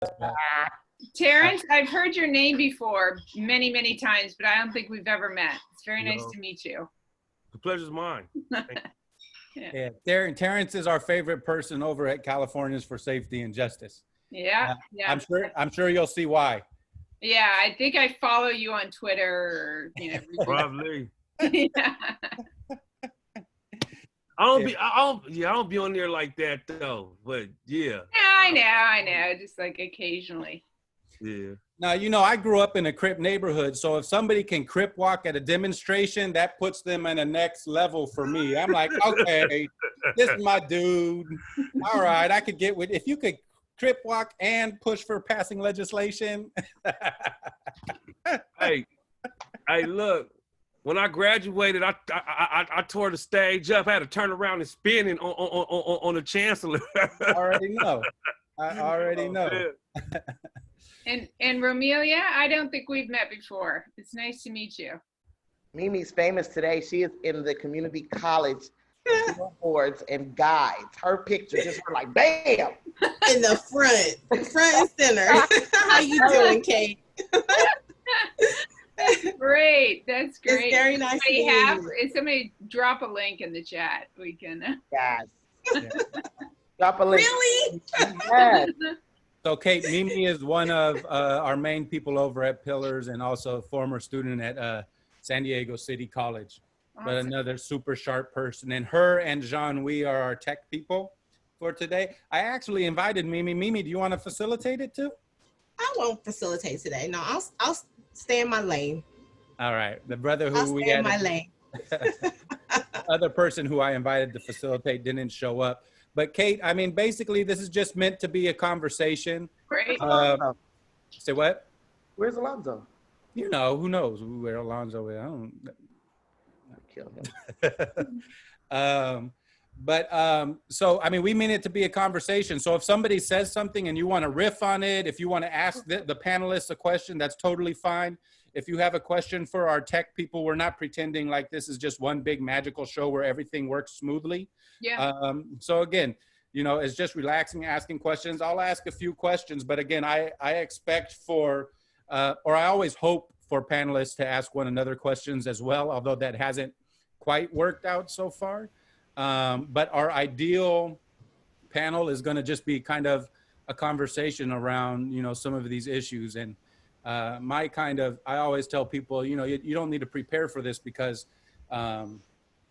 But Terrance, I've heard your name before many, many times, but I don't think we've ever met. It's very nice to meet you. The pleasure's mine. yeah, Terrance is our favorite person over at Californians for Safety and Justice. Yeah, yeah. I'm sure you'll see why. Yeah, I think I follow you on Twitter. Or, Probably. Yeah. I don't be on there like that though. But yeah. I know. Just like occasionally. Yeah. Now, I grew up in a Crip neighborhood, so if somebody can Crip walk at a demonstration, that puts them in a next level for me. I'm like, okay, this is my dude. All right, I could get with, if you could Crip walk and push for passing legislation. Hey, look, when I graduated, I tore the stage up. I had to turn around and spin it on the chancellor. I already know. Yeah. And Romelia, I don't think we've met before. It's nice to meet you. Mimi's famous today. She is in the community college boards and guides. Her picture just went like bam in the front and center. How you doing, Kate? Great. That's great. It's very nice to meet you. Somebody drop a link in the chat. We can. Yes. Drop a link. Really? Yes. So Kate, Mimi is one of our main people over at Pillars and also a former student at San Diego City College. Awesome. But another super sharp person. And her and Jean-Louis are our tech people for today. I actually invited Mimi. Mimi, do you want to facilitate it too? I won't facilitate today. No, I'll stay in my lane. All right. The brother who I'll stay in my lane. Other person who I invited to facilitate didn't show up. But Kate, I mean, basically, this is just meant to be a conversation. Great. Say what? Where's Alonzo? You know, who knows where Alonzo is? I don't. Kill So, him. I mean, we mean it to be a conversation. So if somebody says something and you want to riff on it, if you want to ask the panelists a question, that's totally fine. If you have a question for our tech people, we're not pretending like this is just one big magical show where everything works smoothly. Yeah. So again, you know, it's just relaxing, asking questions. I'll ask a few questions, but again, I expect or I always hope for panelists to ask one another questions as well, although that hasn't quite worked out so far. But our ideal panel is going to just be kind of a conversation around, you know, some of these issues. And I always tell people, you know, you don't need to prepare for this because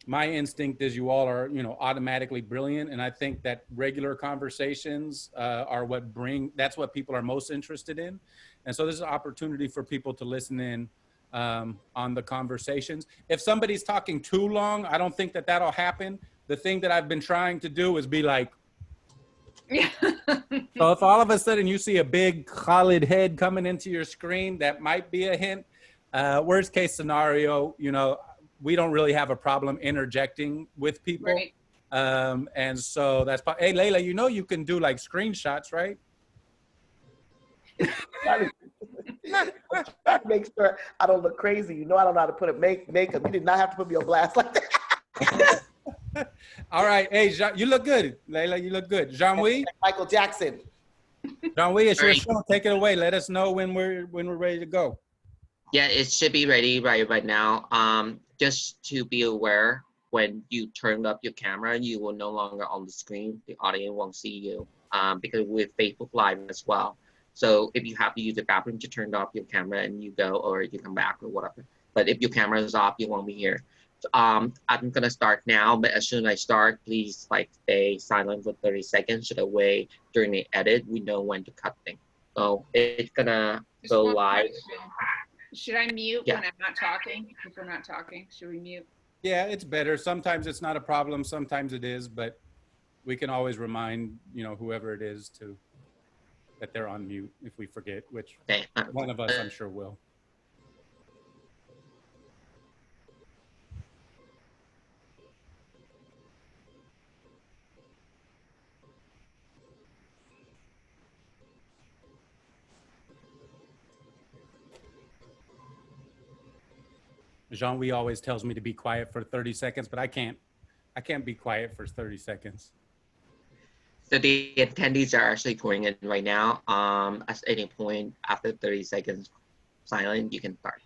my instinct is you all are, you know, automatically brilliant. And I think that regular conversations are that's what people are most interested in. And so this is an opportunity for people to listen in on the conversations. If somebody's talking too long, I don't think that that'll happen. The thing that I've been trying to do is be like, so if all of a sudden you see a big Khalid head coming into your screen, that might be a hint. Worst case scenario, you know, we don't really have a problem interjecting with people. Right. And so that's, hey, Layla, you know, you can do like screenshots, right? Make sure I don't look crazy. You know, I don't know how to put it makeup. You did not have to put me on blast like that. All right. Hey, Jean, you look good. Layla, you look good. Jean-Louis? Michael Jackson. Jean-Louis, it's your show. Take it away. Let us know when we're ready to go. Yeah, it should be ready right now. Just to be aware, when you turn up your camera, you will no longer on the screen. The audience won't see you because we're Facebook Live as well. So if you have to use the bathroom to turn off your camera and you go, or you come back or whatever. But if your camera is off, you won't be here. I'm gonna start now, but as soon as I start, please like stay silent for 30 seconds so that way during the edit, we know when to cut things. So it's gonna go live. Should I mute Yeah. when I'm not talking? If we're not talking, should we mute? Yeah, it's better. Sometimes it's not a problem. Sometimes it is, but we can always remind, you know, whoever it is that they're on mute if we forget, which Okay. one of us I'm sure will. Jean-Louis always tells me to be quiet for 30 seconds, but I can't be quiet for 30 seconds. So the attendees are actually pouring in right now. At any point after 30 seconds silent, you can start.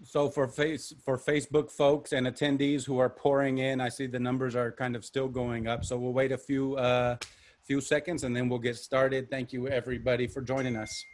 So for Facebook folks and attendees who are pouring in, I see the numbers are kind of still going up. So we'll wait a few seconds and then we'll get started. Thank you everybody for joining us.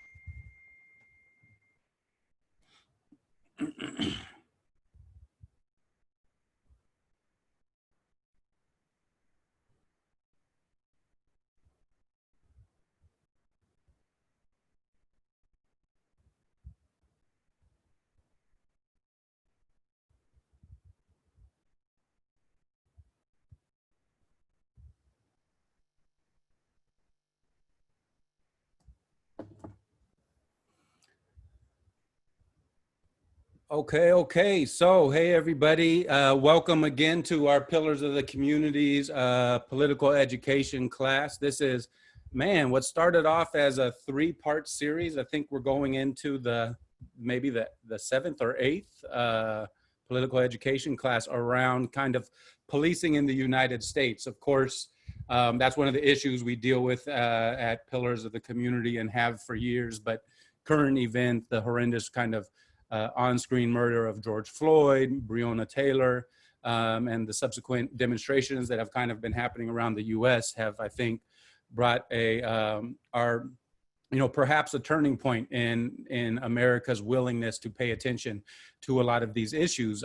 Okay. So, hey, everybody. Welcome again to our Pillars of the Community's political education class. This is, man, what started off as a 3-part series. I think we're going into maybe the 7th or 8th political education class around kind of policing in the United States. Of course, that's one of the issues we deal with at Pillars of the Community and have for years. But current event, the horrendous kind of on-screen murder of George Floyd, Breonna Taylor, and the subsequent demonstrations that have kind of been happening around the U.S. have, I think, brought perhaps a turning point in America's willingness to pay attention to a lot of these issues.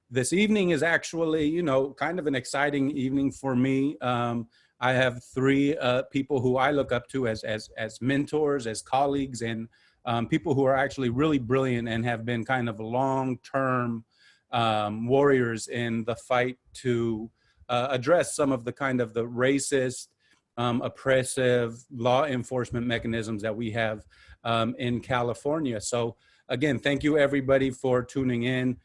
This evening is actually, kind of an exciting evening for me. I have 3 people who I look up to as mentors, as colleagues, and people who are actually really brilliant and have been kind of long-term warriors in the fight to address some of the kind of the racist, oppressive law enforcement mechanisms that we have in California. So again, thank you everybody for tuning in.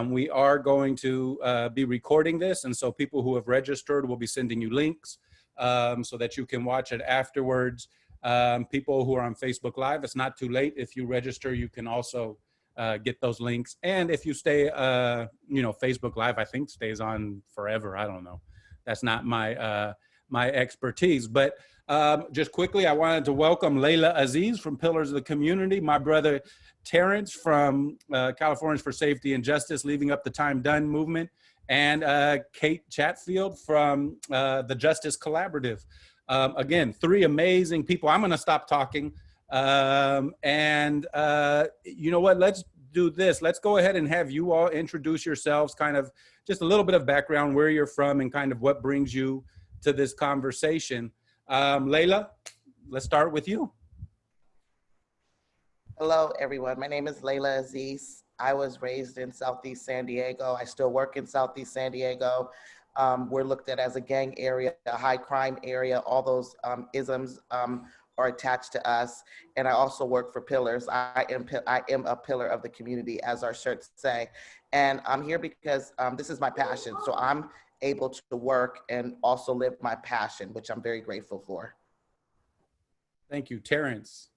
We are going to be recording this, and so people who have registered will be sending you links so that you can watch it afterwards. People who are on Facebook Live, it's not too late. If you register, you can also get those links. And if you stay, Facebook Live, I think stays on forever. I don't know. That's not my my expertise. But just quickly, I wanted to welcome Layla Aziz from Pillars of the Community, my brother Terrance from Californians for Safety and Justice, Leaving Up the Time Done movement, and Kate Chatfield from the Justice Collaborative. Again, 3 amazing people. I'm going to stop talking. You know what? Let's do this. Let's go ahead and have you all introduce yourselves, kind of just a little bit of background, where you're from, and kind of what brings you to this conversation. Layla, let's start with you. Hello, everyone. My name is Layla Aziz. I was raised in Southeast San Diego. I still work in Southeast San Diego. We're looked at as a gang area, a high crime area. All those isms are attached to us. And I also work for Pillars. I am a pillar of the community, as our shirts say. And I'm here because this is my passion. So I'm able to work and also live my passion, which I'm very grateful for. Thank you. Terrance.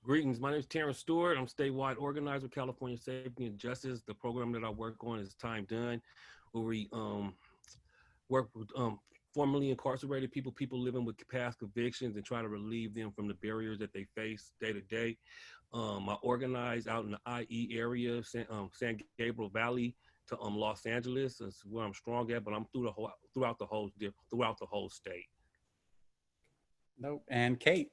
Greetings, my name is Terrance Stewart. I'm statewide organizer with California Safety and Justice. The program that I work on is Time Done, where we work with formerly incarcerated people living with past convictions and try to relieve them from the barriers that they face day to day. I organize out in the IE area, San Gabriel Valley to Los Angeles. That's where I'm strong at, but I'm throughout the whole state. Nope. And Kate.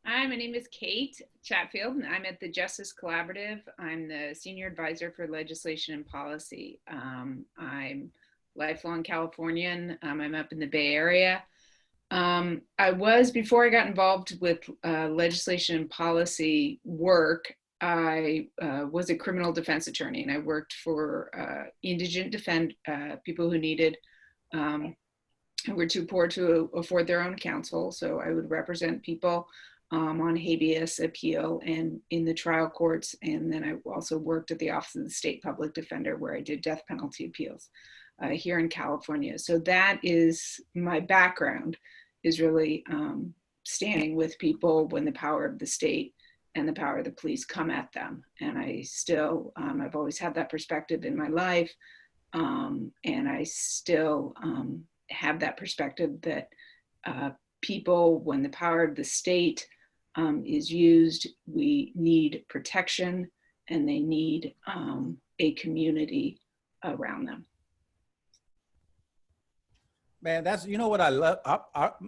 Hi, my name is Kate Chatfield, and I'm at the Justice Collaborative. I'm the Senior Advisor for Legislation and Policy. I'm lifelong Californian. I'm up in the Bay Area. Before I got involved with legislation and policy work, I was a criminal defense attorney, and I worked for indigent people who needed who were too poor to afford their own counsel. So I would represent people on habeas appeal and in the trial courts. And then I also worked at the Office of the State Public Defender, where I did death penalty appeals here in California. So that is my background, is really standing with people when the power of the state and the power of the police come at them. And I still, I've always had that perspective in my life. And I still have that perspective that people, when the power of the state is used, we need protection, and they need a community around them. Man, that's, you know what I love.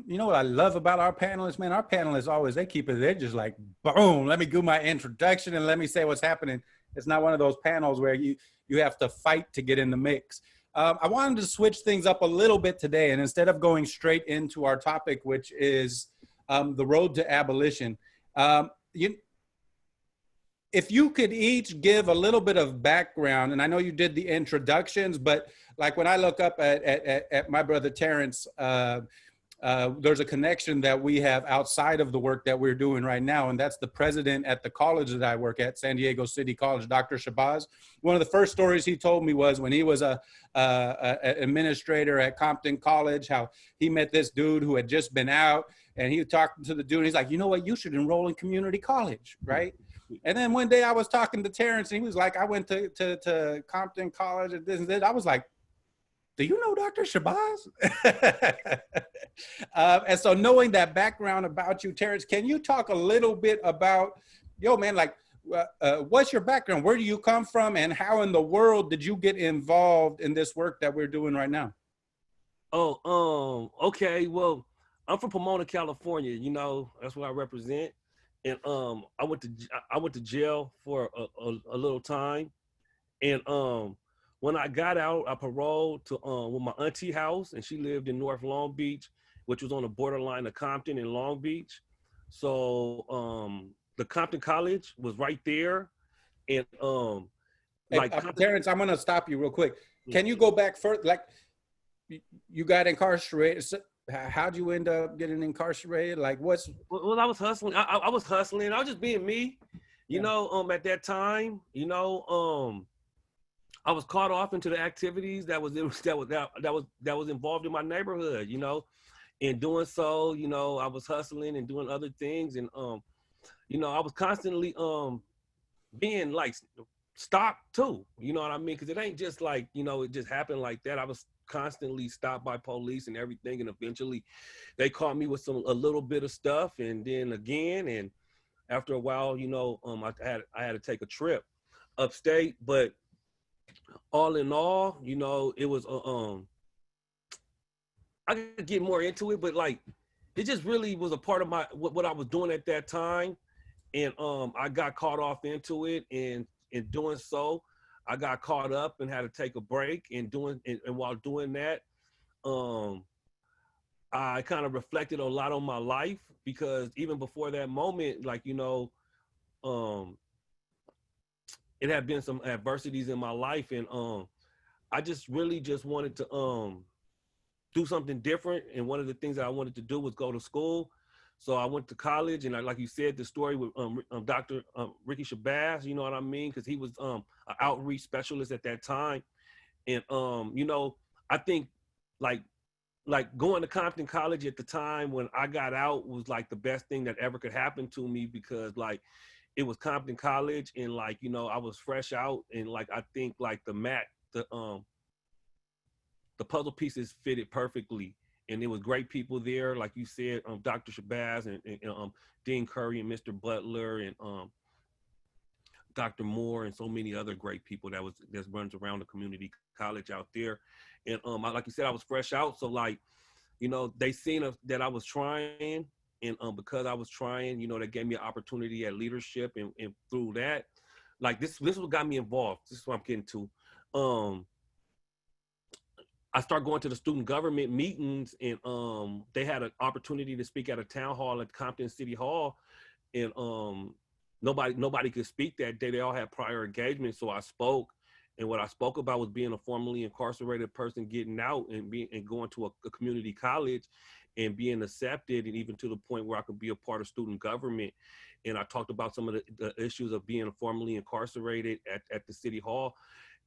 You know what I love about our panelists, man. Our panelists always, they keep it. They're just like, boom. Let me do my introduction and let me say what's happening. It's not one of those panels where you have to fight to get in the mix. I wanted to switch things up a little bit today, and instead of going straight into our topic, which is the road to abolition, if you could each give a little bit of background, and I know you did the introductions, but like when I look up at my brother Terrance, there's a connection that we have outside of the work that we're doing right now, and that's the president at the college that I work at, San Diego City College, Dr. Shabazz. One of the first stories he told me was when he was a administrator at Compton College, how he met this dude who had just been out, and he was talking to the dude, and he's like, you know what, you should enroll in community college, right? And then one day I was talking to Terrance, and he was like, I went to Compton College and this and that. I was like, do you know Dr. Shabazz? And so knowing that background about you, Terrance, can you talk a little bit about, yo, man, like, what's your background? Where do you come from? And how in the world did you get involved in this work that we're doing right now? Oh, okay. Well, I'm from Pomona, California. You know, that's what I represent. And I went to jail for a little time. And when I got out, I paroled to with my auntie house, and she lived in North Long Beach, which was on the borderline of Compton and Long Beach. So the Compton College was right there, and like Terrance, I'm gonna stop you real quick. Can you go back further? Like, you got incarcerated. So how'd you end up getting incarcerated? Like, what's? Well, I was hustling. I was hustling. I was just being me, you know. At that time, you know, I was caught off into the activities that was involved in my neighborhood, you know. In doing so, you know, I was hustling and doing other things, and you know, I was constantly being like stopped too, you know what I mean? Because it ain't just like, you know, it just happened like that. I was constantly stopped by police and everything, and eventually they caught me with a little bit of stuff, and then again, and after a while, you know, I had to take a trip upstate, but all in all, you know, it was I could get more into it, but like it just really was a part of my what I was doing at that time, and I got caught off into it, and in doing so, I got caught up and had to take a break. And while doing that, I kind of reflected a lot on my life, because even before that moment, like, you know, it had been some adversities in my life, and I just really just wanted to do something different. And one of the things that I wanted to do was go to school. So I went to college, and like you said, the story with Dr. Ricky Shabazz, you know what I mean? Because he was an outreach specialist at that time. And, you know, I think like going to Compton College at the time when I got out was like the best thing that ever could happen to me, because like it was Compton College, and like, you know, I was fresh out, and like I think like the puzzle pieces fitted perfectly. And there was great people there, like you said, Dr. Shabazz and Dean Curry and Mr. Butler and Dr. Moore and so many other great people that runs around the community college out there. And like you said, I was fresh out, so like, you know, they seen that I was trying, and because I was trying, you know, they gave me an opportunity at leadership, and through that, like this is what got me involved. This is what I'm getting to. I started going to the student government meetings, and they had an opportunity to speak at a town hall at Compton City Hall, and nobody could speak that day. They all had prior engagements, so I spoke, And what I spoke about was being a formerly incarcerated person getting out and going to a community college and being accepted, and even to the point where I could be a part of student government. And I talked about some of the issues of being formerly incarcerated at the city hall.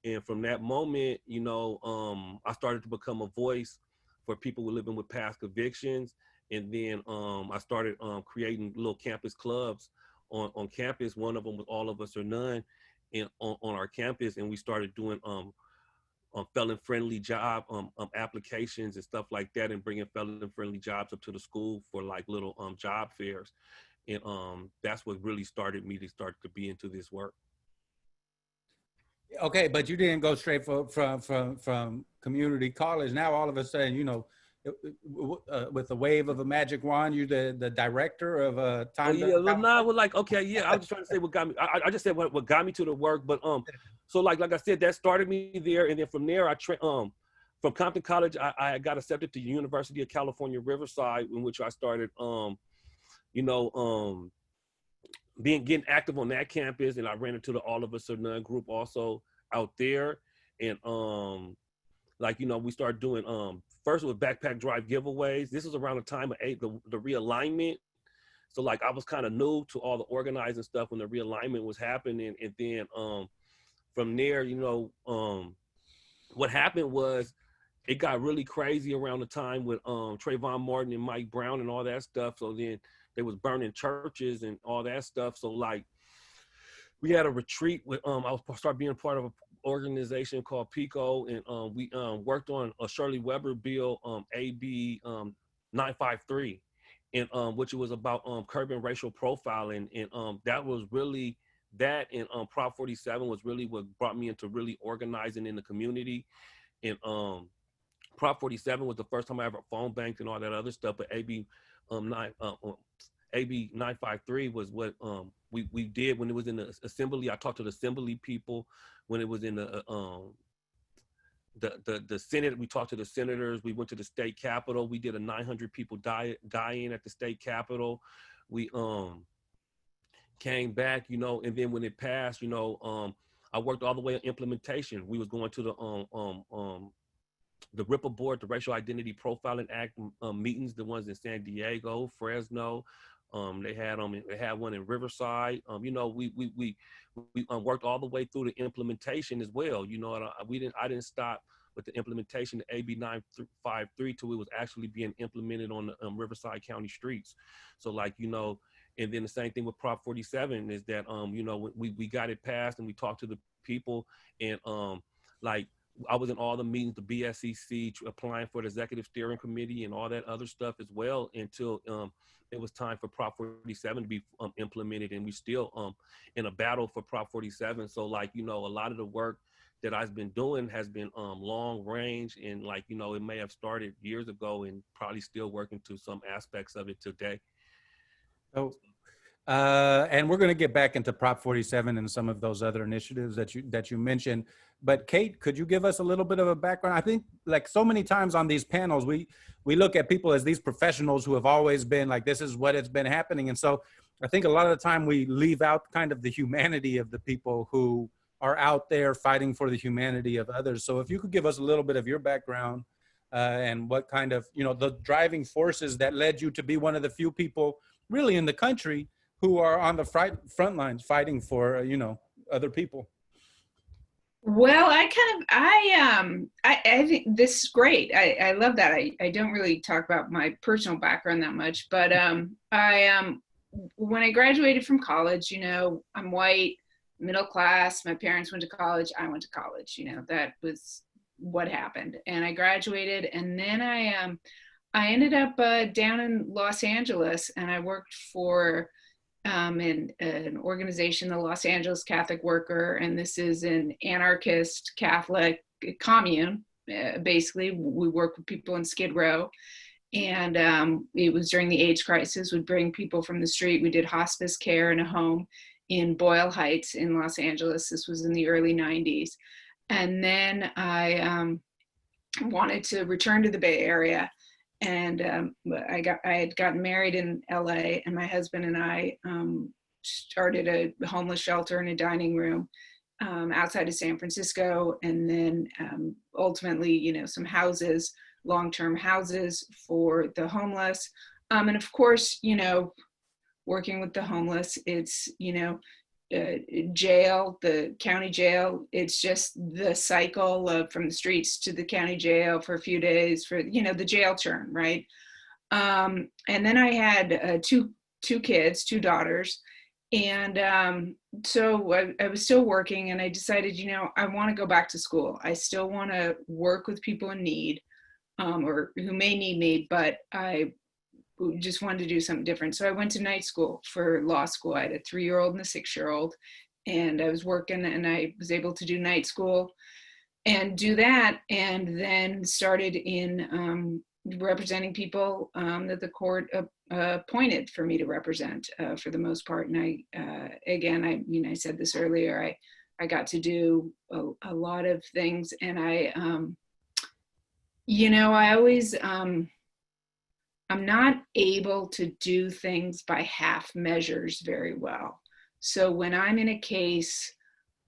And from that moment, you know, I started to become a voice for people who are living with past convictions. And then I started creating little campus clubs on campus. One of them was All of Us or None on our campus. And we started doing felon-friendly job applications and stuff like that, and bringing felon-friendly jobs up to the school for like little job fairs. And that's what really started me to start to be into this work. Okay, but you didn't go straight from community college. Now all of a sudden, you know, with a wave of a magic wand, you're the director of a time. Oh, yeah, well, nah, well, like, okay, yeah, I was just trying to say what got me. I just said what got me to the work, but so like I said, that started me there, and then from there, from Compton College, I got accepted to University of California, Riverside, in which I started, you know, getting active on that campus, and I ran into the All of Us or None group also out there, and like, you know, we started doing first with backpack drive giveaways. This was around the time of the realignment. So like I was kind of new to all the organizing stuff when the realignment was happening. And then from there, you know, what happened was it got really crazy around the time with Trayvon Martin and Mike Brown and all that stuff. So then they was burning churches and all that stuff. So like we had a retreat with, I started being part of a organization called PICO, and we worked on a Shirley Weber bill, AB 953, and which was about curbing racial profiling, and that was really that, and Prop 47 was really what brought me into really organizing in the community, and Prop 47 was the first time I ever phone banked and all that other stuff, but AB 953 was what we did when it was in the assembly. I talked to the assembly people. When it was in the Senate, we talked to the senators. We went to the state capitol. We did a 900 people die-in at the state capitol. We came back, you know, and then when it passed, you know, I worked all the way on implementation. We was going to the RIPA board, the Racial Identity Profiling Act meetings, the ones in San Diego, Fresno. They had one in Riverside. You know, we worked all the way through the implementation as well. You know, I didn't stop with the implementation of AB 953 till it was actually being implemented on the Riverside County streets. So like, you know, and then the same thing with Prop 47 is that you know, we got it passed and we talked to the people, and like I was in all the meetings, the BSCC, applying for the executive steering committee and all that other stuff as well, until it was time for Prop 47 to be implemented, and we still in a battle for Prop 47. So like, you know, a lot of the work that I've been doing has been long range, and like, you know, it may have started years ago and probably still working to some aspects of it today. Oh, and we're going to get back into Prop 47 and some of those other initiatives that you mentioned. But Kate, could you give us a little bit of a background? I think like so many times on these panels, we look at people as these professionals who have always been like, this is what it's been happening. And so I think a lot of the time we leave out kind of the humanity of the people who are out there fighting for the humanity of others. So if you could give us a little bit of your background and what kind of, you know, the driving forces that led you to be one of the few people really in the country who are on the front lines fighting for, you know, other people. Well, I think this is great. I love that. I don't really talk about my personal background that much, but when I graduated from college, you know, I'm white, middle class. My parents went to college. I went to college. You know, that was what happened. And I graduated, and then I ended up down in Los Angeles, and I worked for an organization, the Los Angeles Catholic Worker, and this is an anarchist Catholic commune. Basically, we work with people in Skid Row, and it was during the AIDS crisis. We'd bring people from the street. We did hospice care in a home in Boyle Heights in Los Angeles. This was in the early 90s. And then I wanted to return to the Bay Area. And I had gotten married in LA, and my husband and I started a homeless shelter and a dining room outside of San Francisco, and then ultimately, you know, some houses, long-term houses for the homeless. And of course, you know, working with the homeless, it's, you know, jail, the county jail, it's just the cycle of from the streets to the county jail for a few days for, you know, the jail churn, right? And then I had two kids, two daughters. And so I was still working, and I decided, you know, I want to go back to school. I still want to work with people in need, or who may need me, but I just wanted to do something different. So I went to night school for law school. I had a 3-year-old and a 6-year-old, and I was working, and I was able to do night school and do that, and then started in representing people that the court appointed for me to represent for the most part. And I mean, I said this earlier, I got to do a lot of things, and you know, I always, I'm not able to do things by half measures very well. So when I'm in a case,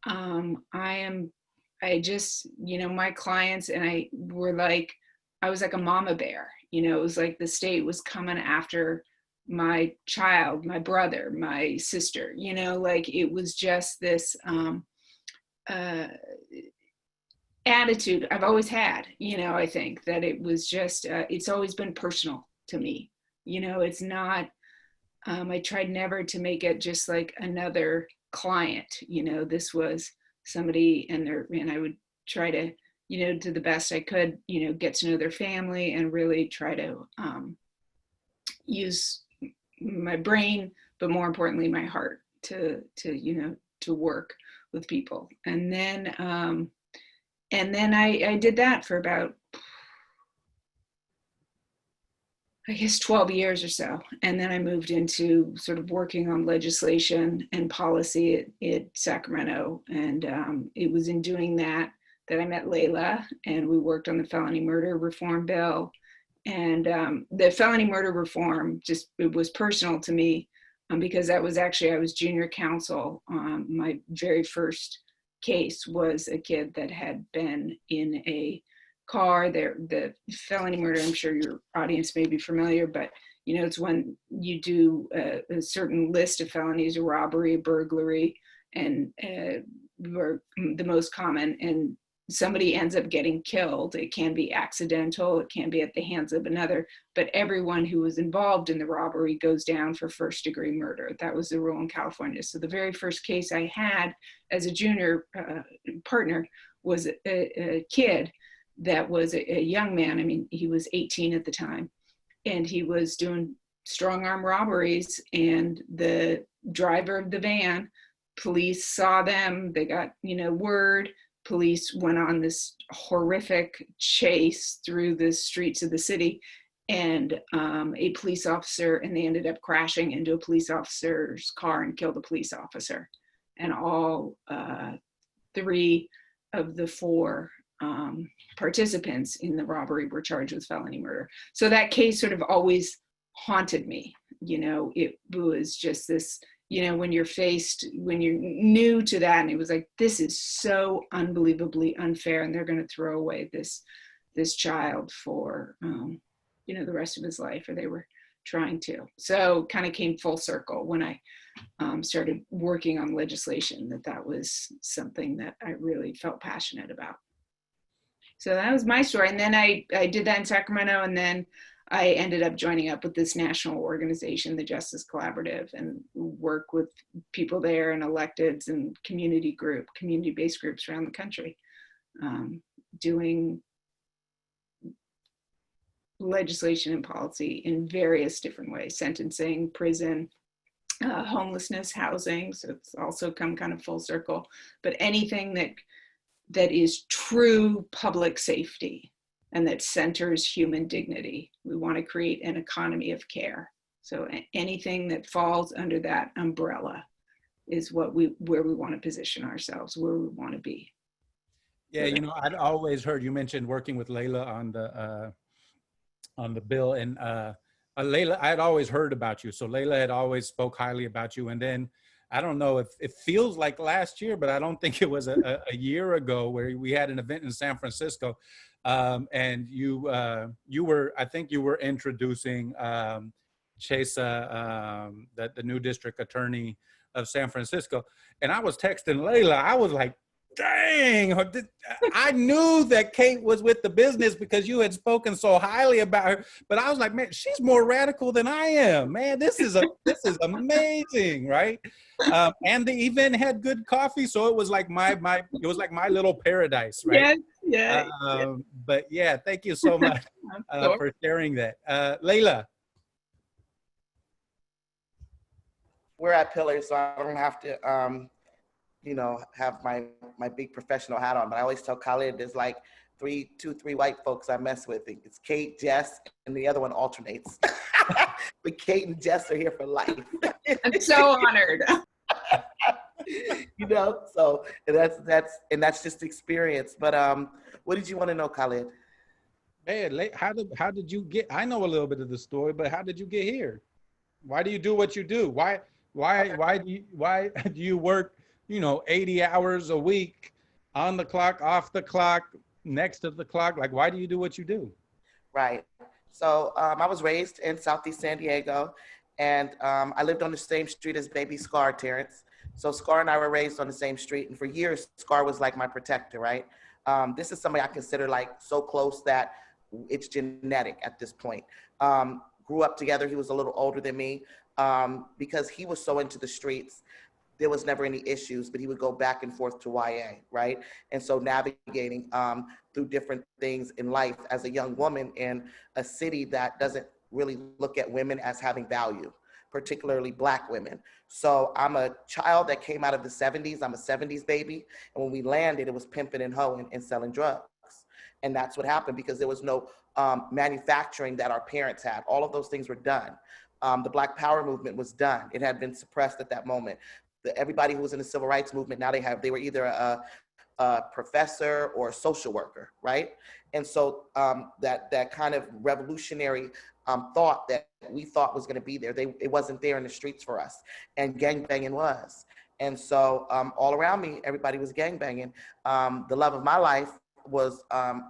I just, you know, my clients and I were like, I was like a mama bear, you know, it was like the state was coming after my child, my brother, my sister, you know, like it was just this attitude I've always had, you know. I think that it was just, it's always been personal to me, you know. It's not, I tried never to make it just like another client, you know. This was somebody, and I would try to, you know, do the best I could, you know, get to know their family and really try to use my brain, but more importantly, my heart to, you know, to work with people. And then I did that for about, I guess, 12 years or so. And then I moved into sort of working on legislation and policy at Sacramento. And it was in doing that I met Layla, and we worked on the felony murder reform bill. And the felony murder reform, just, it was personal to me because that was actually, I was junior counsel. My very first case was a kid that had been in a car. The felony murder, I'm sure your audience may be familiar, but you know, it's when you do a certain list of felonies, a robbery, burglary, and were the most common, and somebody ends up getting killed. It can be accidental, it can be at the hands of another, but everyone who was involved in the robbery goes down for first-degree murder. That was the rule in California. So the very first case I had as a junior partner was a kid that was a young man. I mean, he was 18 at the time, and he was doing strong arm robberies, and the driver of the van, police saw them, they got, you know, word. Police went on this horrific chase through the streets of the city, and a police officer, and they ended up crashing into a police officer's car and killed a police officer. And all 3 of the 4 participants in the robbery were charged with felony murder. So that case sort of always haunted me. You know, it was just this, you know, when you're new to that, and it was like, this is so unbelievably unfair, and they're going to throw away this child for, you know, the rest of his life, or they were trying to. So kind of came full circle when I started working on legislation, that was something that I really felt passionate about. So that was my story. And then I did that in Sacramento, and then I ended up joining up with this national organization, the Justice Collaborative, and work with people there and electeds and community-based groups around the country, doing legislation and policy in various different ways: sentencing, prison, homelessness, housing. So it's also come kind of full circle, but anything that is true public safety and that centers human dignity. We want to create an economy of care. So anything that falls under that umbrella is where we want to position ourselves, where we want to be. Yeah, you know, I'd always heard you mentioned working with Layla on the bill, and Layla, I had always heard about you. So Layla had always spoke highly about you, and then I don't know if it feels like last year, but I don't think it was a year ago where we had an event in San Francisco. And you were, I think you were introducing Chesa, the new district attorney of San Francisco. And I was texting Layla. I was like, dang, I knew that Kate was with the business because you had spoken so highly about her. But I was like, man, she's more radical than I am. Man, this is amazing, right? And the event had good coffee, so it was like my little paradise, right? Yes, yeah. But yeah, thank you so much for sharing that. Layla. We're at Pillars, so I don't have to, have my big professional hat on. But I always tell Khalid there's like two, three white folks I mess with. It's Kate, Jess, and the other one alternates. But Kate and Jess are here for life. I'm so honored. So that's just experience. But what did you want to know, Khalid? Man, how did you get? I know a little bit of the story, but how did you get here? Why do you do what you do? Why do you work 80 hours a week, on the clock, off the clock, next to the clock? Like, why do you do what you do? Right. So I was raised in Southeast San Diego, and I lived on the same street as baby Scar, Terrance. So Scar and I were raised on the same street, and for years, Scar was like my protector, right? This is somebody I consider like so close that it's genetic at this point. Grew up together. He was a little older than me. Because he was so into the streets, there was never any issues, but he would go back and forth to YA, right? And so navigating through different things in life as a young woman in a city that doesn't really look at women as having value, particularly Black women. So I'm a child that came out of the 70s. I'm a 70s baby. And when we landed, it was pimping and hoeing and selling drugs. And that's what happened because there was no manufacturing that our parents had. All of those things were done. The Black Power movement was done. It had been suppressed at that moment. Everybody who was in the civil rights movement, now they were either a professor or a social worker, right? And so that kind of revolutionary thought that we thought was gonna be there, it wasn't there in the streets for us. And gangbanging was. And so all around me, everybody was gangbanging. The love of my life was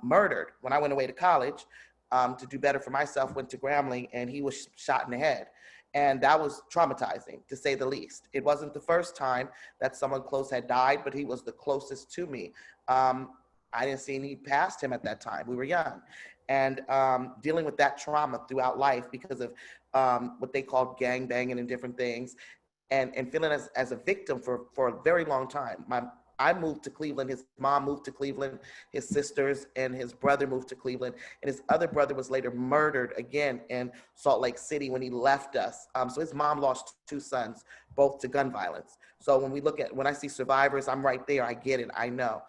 murdered when I went away to college. To do better for myself, went to Grambling, and he was shot in the head. And that was traumatizing, to say the least. It wasn't the first time that someone close had died, but he was the closest to me. I didn't see any past him at that time. We were young. And dealing with that trauma throughout life because of what they called gang banging and different things, and feeling as a victim for a very long time. I moved to Cleveland, his mom moved to Cleveland, his sisters and his brother moved to Cleveland, and his other brother was later murdered again in Salt Lake City when he left us. So his mom lost 2 sons, both to gun violence. So when I see survivors, I'm right there, I get it, I know.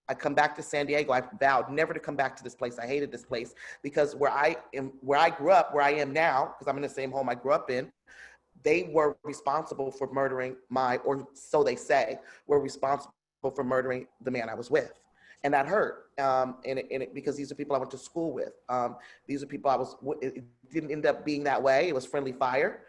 I come back to San Diego, I vowed never to come back to this place. I hated this place because where I grew up, where I am now, because I'm in the same home I grew up in, they were responsible for murdering or so they say, were responsible for murdering the man I was with. And that hurt, because these are people I went to school with. These are people it didn't end up being that way. It was friendly fire.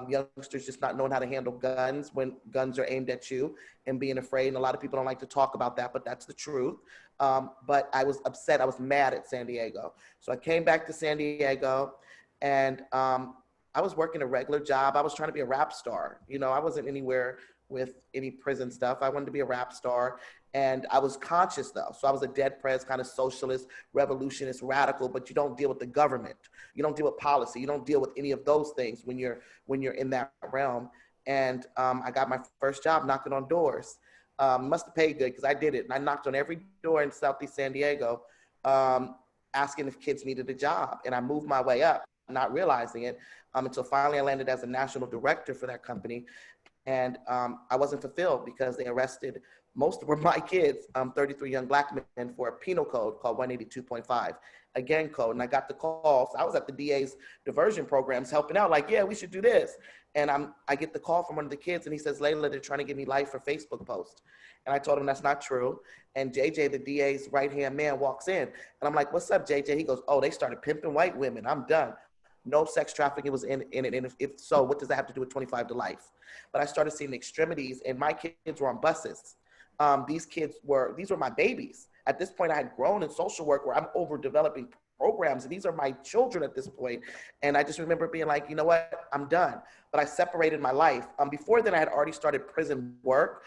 Youngsters just not knowing how to handle guns when guns are aimed at you and being afraid. And a lot of people don't like to talk about that, but that's the truth. But I was upset, I was mad at San Diego. So I came back to San Diego and I was working a regular job. I was trying to be a rap star. I wasn't anywhere with any prison stuff. I wanted to be a rap star. And I was conscious though. So I was a dead prez kind of socialist, revolutionist, radical, but you don't deal with the government. You don't deal with policy. You don't deal with any of those things when you're in that realm. And I got my first job knocking on doors. Must have paid good because I did it. And I knocked on every door in Southeast San Diego, asking if kids needed a job. And I moved my way up, not realizing it, until finally I landed as a national director for that company. And I wasn't fulfilled because they arrested most were my kids, 33 young Black men, for a penal code called 182.5, a gang code. And I got the call. So I was at the DA's diversion programs helping out, like, yeah, we should do this. And I get the call from one of the kids and he says, Layla, they're trying to give me life for Facebook posts. And I told him that's not true. And JJ, the DA's right-hand man, walks in. And I'm like, what's up, JJ? He goes, oh, they started pimping white women. I'm done. no sex trafficking was in it. And if so, what does that have to do with 25 to life? But I started seeing the extremities, and my kids were on buses. These were my babies. At this point, I had grown in social work where I'm over developing programs, and these are my children at this point. And I just remember being like, you know what, I'm done. But I separated my life. Before then, I had already started prison work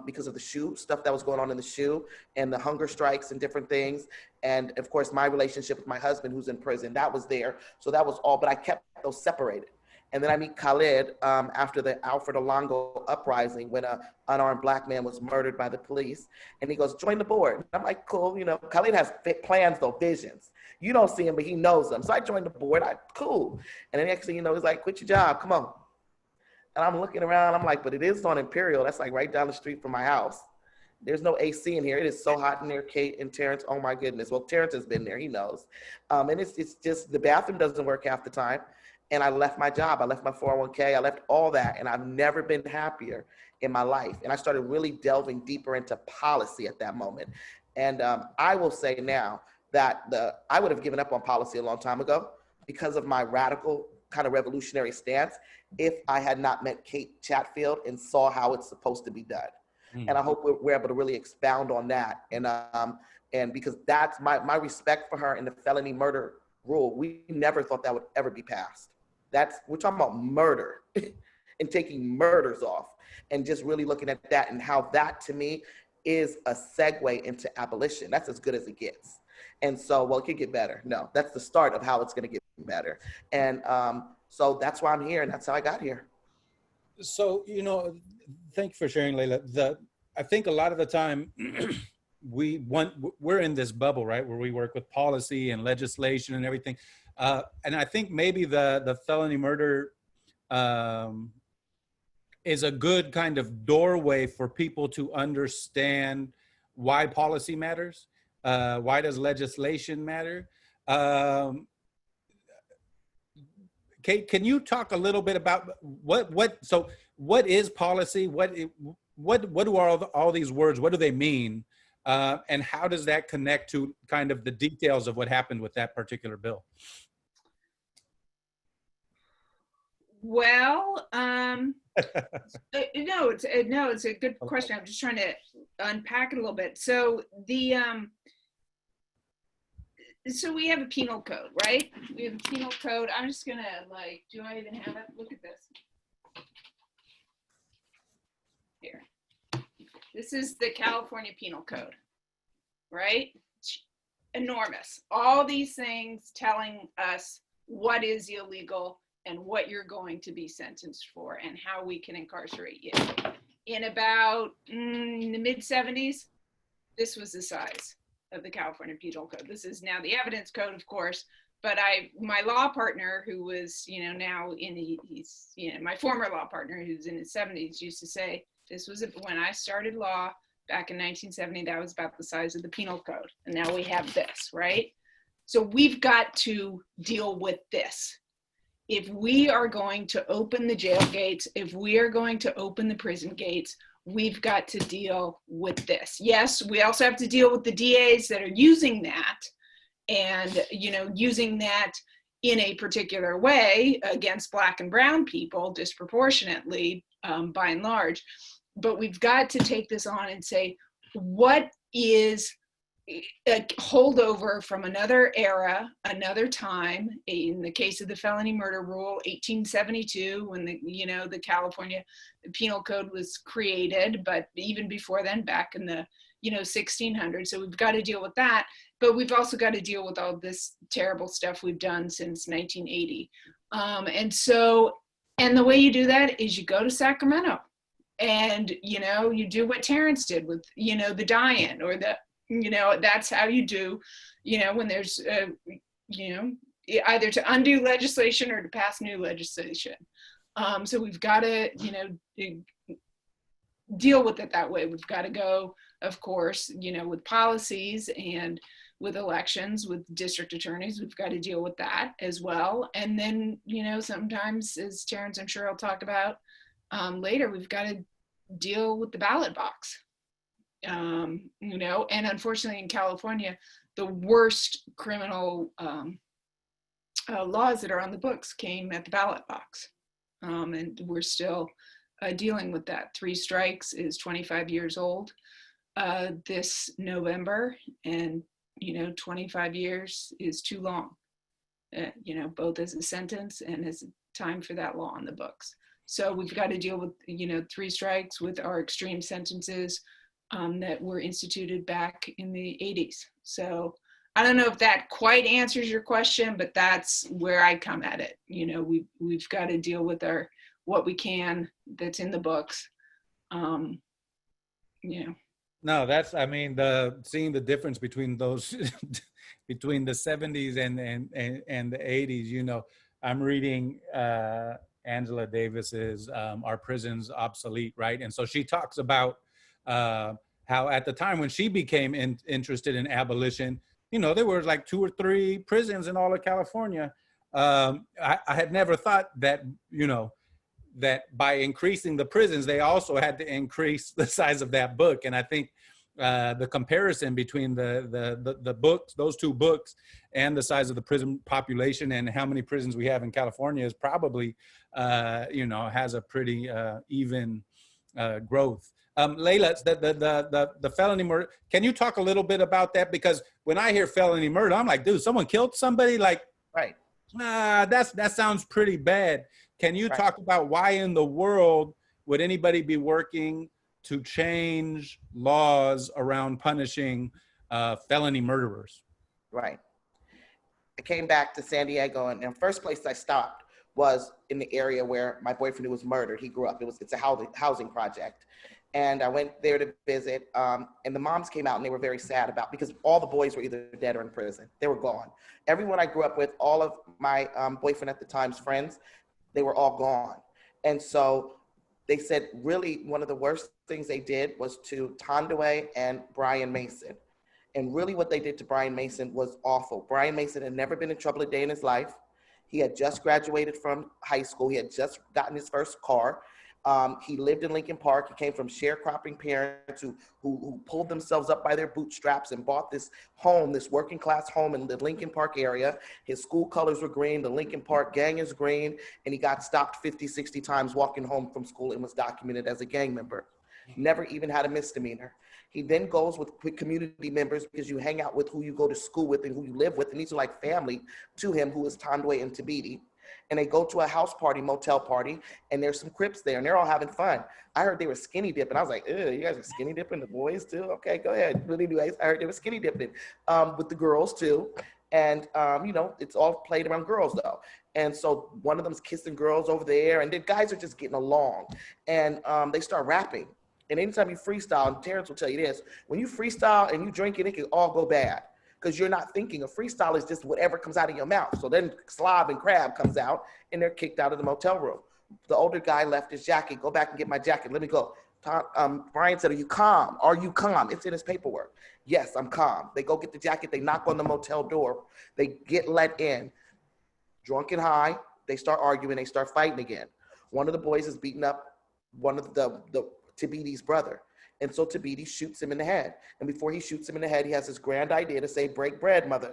because of the SHU, stuff that was going on in the SHU and the hunger strikes and different things. And of course, my relationship with my husband who's in prison, that was there. So that was all, but I kept those separated. And then I meet Khalid after the Alfred Alonzo uprising when an unarmed Black man was murdered by the police. And he goes, join the board. And I'm like, cool, you know, Khalid has plans though, visions. You don't see him, but he knows them. So I joined the board, cool. And then next thing you know, he's like, quit your job, come on. And I'm looking around, I'm like, but it is on Imperial. That's like right down the street from my house. There's no AC in here. It is so hot in there, Kate and Terrance. Oh my goodness. Well, Terrance has been there, he knows. And it's just, the bathroom doesn't work half the time. And I left my job, I left my 401k, I left all that, and I've never been happier in my life. And I started really delving deeper into policy at that moment. And I will say now that I would have given up on policy a long time ago because of my radical kind of revolutionary stance if I had not met Kate Chatfield and saw how it's supposed to be done. Mm-hmm. And I hope we're able to really expound on that. And because that's my respect for her in the felony murder rule, we never thought that would ever be passed. We're talking about murder and taking murders off and just really looking at that and how that to me is a segue into abolition. That's as good as it gets. And so, well, it could get better. No, that's the start of how it's going to get better. And so that's why I'm here, and that's how I got here. So, you know, thank you for sharing, Layla. I think a lot of the time we're in this bubble, right, where we work with policy and legislation and everything. And I think maybe the felony murder is a good kind of doorway for people to understand why policy matters. Why does legislation matter? Kate, can you talk a little bit about what is policy? What do all these words, what do they mean? And how does that connect to kind of the details of what happened with that particular bill? Well, it's a good question. I'm just trying to unpack it a little bit. So so we have a penal code, right? We have a penal code. I'm just gonna do I even have it? Look at this. Here. This is the California Penal Code, right? It's enormous. All these things telling us what is illegal and what you're going to be sentenced for and how we can incarcerate you. In about the mid-70s, this was the size of the California Penal Code. This is now the evidence code, of course, but my law partner, who was, now my former law partner who's in his 70s used to say, this was when I started law back in 1970, that was about the size of the penal code. And now we have this, right? So we've got to deal with this. If we are going to open the jail gates, if we are going to open the prison gates, we've got to deal with this. Yes, we also have to deal with the DAs that are using that and, using that in a particular way against Black and brown people disproportionately, by and large. But we've got to take this on and say, what is a holdover from another era, another time? In the case of the felony murder rule, 1872, when the California Penal Code was created, but even before then, back in the 1600s. So we've got to deal with that, but we've also got to deal with all this terrible stuff we've done since 1980. And the way you do that is you go to Sacramento, and you do what Terrance did with the die-in, or that's how you do, when there's, either to undo legislation or to pass new legislation. So we've got to, deal with it that way. We've got to go, of course, with policies and with elections, with district attorneys, we've got to deal with that as well. And then, sometimes, as Terrance, I'm sure I'll talk about later, we've got to deal with the ballot box. And unfortunately in California, the worst criminal laws that are on the books came at the ballot box. And we're still dealing with that. 3 strikes is 25 years old this November, and 25 years is too long, both as a sentence and as time for that law on the books. So we've got to deal with 3 strikes with our extreme sentences that were instituted back in the 80s. So I don't know if that quite answers your question, but that's where I come at it. We've got to deal with what we can that's in the books. No, that's, I mean, seeing the difference between those, between the 70s and the 80s, I'm reading Angela Davis's Are Prisons Obsolete, right? And so she talks about how at the time when she became interested in abolition, there were like 2 or 3 prisons in all of California. I had never thought that, that by increasing the prisons, they also had to increase the size of that book. And I think the comparison between the books, those 2 books, and the size of the prison population and how many prisons we have in California is probably, has a pretty even growth. Layla, the felony murder, can you talk a little bit about that? Because when I hear felony murder, I'm like, dude, someone killed somebody? Like, Right. That sounds pretty bad. Can you talk about why in the world would anybody be working to change laws around punishing felony murderers? Right. I came back to San Diego, and the first place I stopped was in the area where my boyfriend who was murdered, he grew up. It's a housing project. And I went there to visit, and the moms came out and they were very sad because all the boys were either dead or in prison. They were gone. Everyone I grew up with, all of my boyfriend at the time's friends, they were all gone. And so they said really one of the worst things they did was to Tondeway and Brian Mason. And really what they did to Brian Mason was awful. Brian Mason had never been in trouble a day in his life. He had just graduated from high school. He had just gotten his first car. He lived in Lincoln Park. He came from sharecropping parents who pulled themselves up by their bootstraps and bought this home, this working class home in the Lincoln Park area. His school colors were green. The Lincoln Park gang is green. And he got stopped 50, 60 times walking home from school and was documented as a gang member. Never even had a misdemeanor. He then goes with community members because you hang out with who you go to school with and who you live with. And these are like family to him, who is Tondeway and Tabiti. And they go to a house party, motel party, and there's some Crips there, and they're all having fun. I heard they were skinny dipping. I was like, ew, you guys are skinny dipping, the boys too? Okay, go ahead. Really do. I heard they were skinny dipping with the girls too. And, it's all played around girls though. And so one of them's kissing girls over there, and the guys are just getting along. And they start rapping. And anytime you freestyle, and Terrance will tell you this, when you freestyle and you drink it can all go bad. Because you're not thinking. A freestyle is just whatever comes out of your mouth. So then slob and crab comes out and they're kicked out of the motel room. The older guy left his jacket. Go back and get my jacket. Let me go. Brian said, are you calm? Are you calm? It's in his paperwork. Yes, I'm calm. They go get the jacket. They knock on the motel door. They get let in. Drunk and high. They start arguing. They start fighting again. One of the boys is beating up one of the Tabiti's brother. And so Tabiti shoots him in the head. And before he shoots him in the head, he has this grand idea to say, break bread, mother.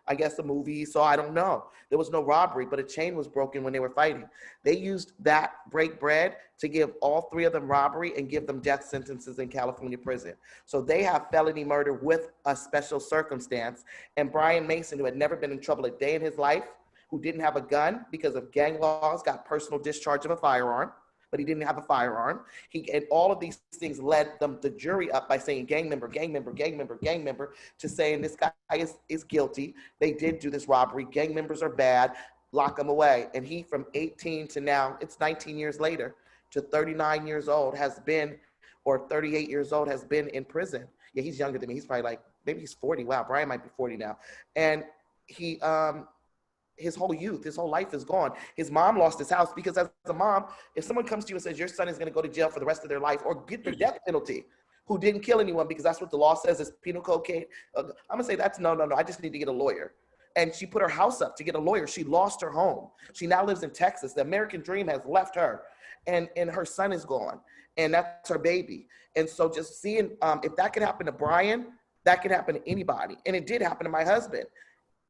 I guess the movie, so I don't know. There was no robbery, but a chain was broken when they were fighting. They used that break bread to give all 3 of them robbery and give them death sentences in California prison. So they have felony murder with a special circumstance. And Brian Mason, who had never been in trouble a day in his life, who didn't have a gun because of gang laws, got personal discharge of a firearm. But he didn't have a firearm. And all of these things led the jury up by saying gang member, gang member, gang member, gang member, to saying this guy is guilty. They did do this robbery. Gang members are bad. Lock him away. And he, from 18 to now, it's 19 years later, to 39 years old has been, or 38 years old has been in prison. Yeah, he's younger than me. He's probably like, maybe he's 40. Wow, Brian might be 40 now. And he, his whole youth, his whole life is gone. His mom lost his house because as a mom, if someone comes to you and says your son is going to go to jail for the rest of their life or get the death penalty, who didn't kill anyone because that's what the law says is penal code, I'm going to say that's no, I just need to get a lawyer. And she put her house up to get a lawyer. She lost her home. She now lives in Texas. The American dream has left her and her son is gone and that's her baby. And so just seeing if that could happen to Brian, that could happen to anybody. And it did happen to my husband.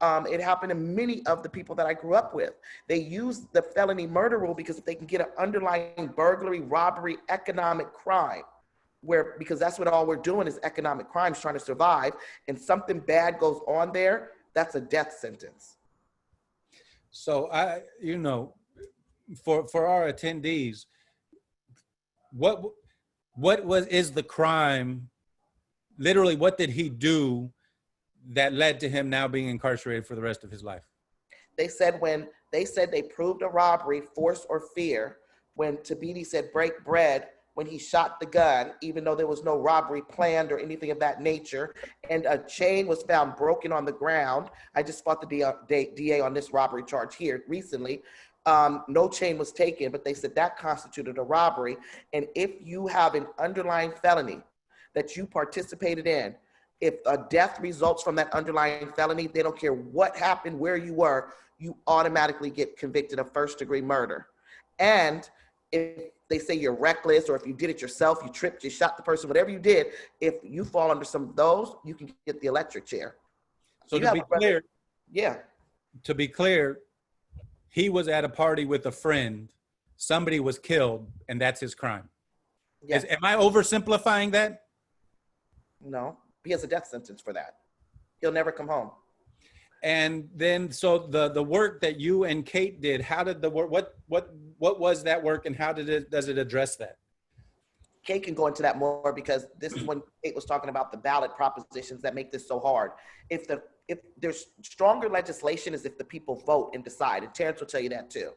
It happened to many of the people that I grew up with. They use the felony murder rule because if they can get an underlying burglary, robbery, economic crime, because that's what all we're doing is economic crimes, trying to survive, and something bad goes on there, that's a death sentence. So for our attendees, is the crime? Literally, what did he do that led to him now being incarcerated for the rest of his life? They said they proved a robbery, force or fear, when Tabiti said break bread, when he shot the gun, even though there was no robbery planned or anything of that nature, and a chain was found broken on the ground. I just fought the DA on this robbery charge here recently. No chain was taken, but they said that constituted a robbery. And if you have an underlying felony that you participated in, if a death results from that underlying felony, they don't care what happened, where you were, you automatically get convicted of first-degree murder. And if they say you're reckless, or if you did it yourself, you tripped, you shot the person, whatever you did, if you fall under some of those, you can get the electric chair. So to be clear, yeah. To be clear, he was at a party with a friend, somebody was killed, and that's his crime. Yes. Am I oversimplifying that? No, he has a death sentence for that. He'll never come home. And then, so the work that you and Kate did, how did the work, what was that work, and how does it address that? Kate can go into that more, because this is when Kate was talking about the ballot propositions that make this so hard. If there's stronger legislation is if the people vote and decide, and Terrance will tell you that too.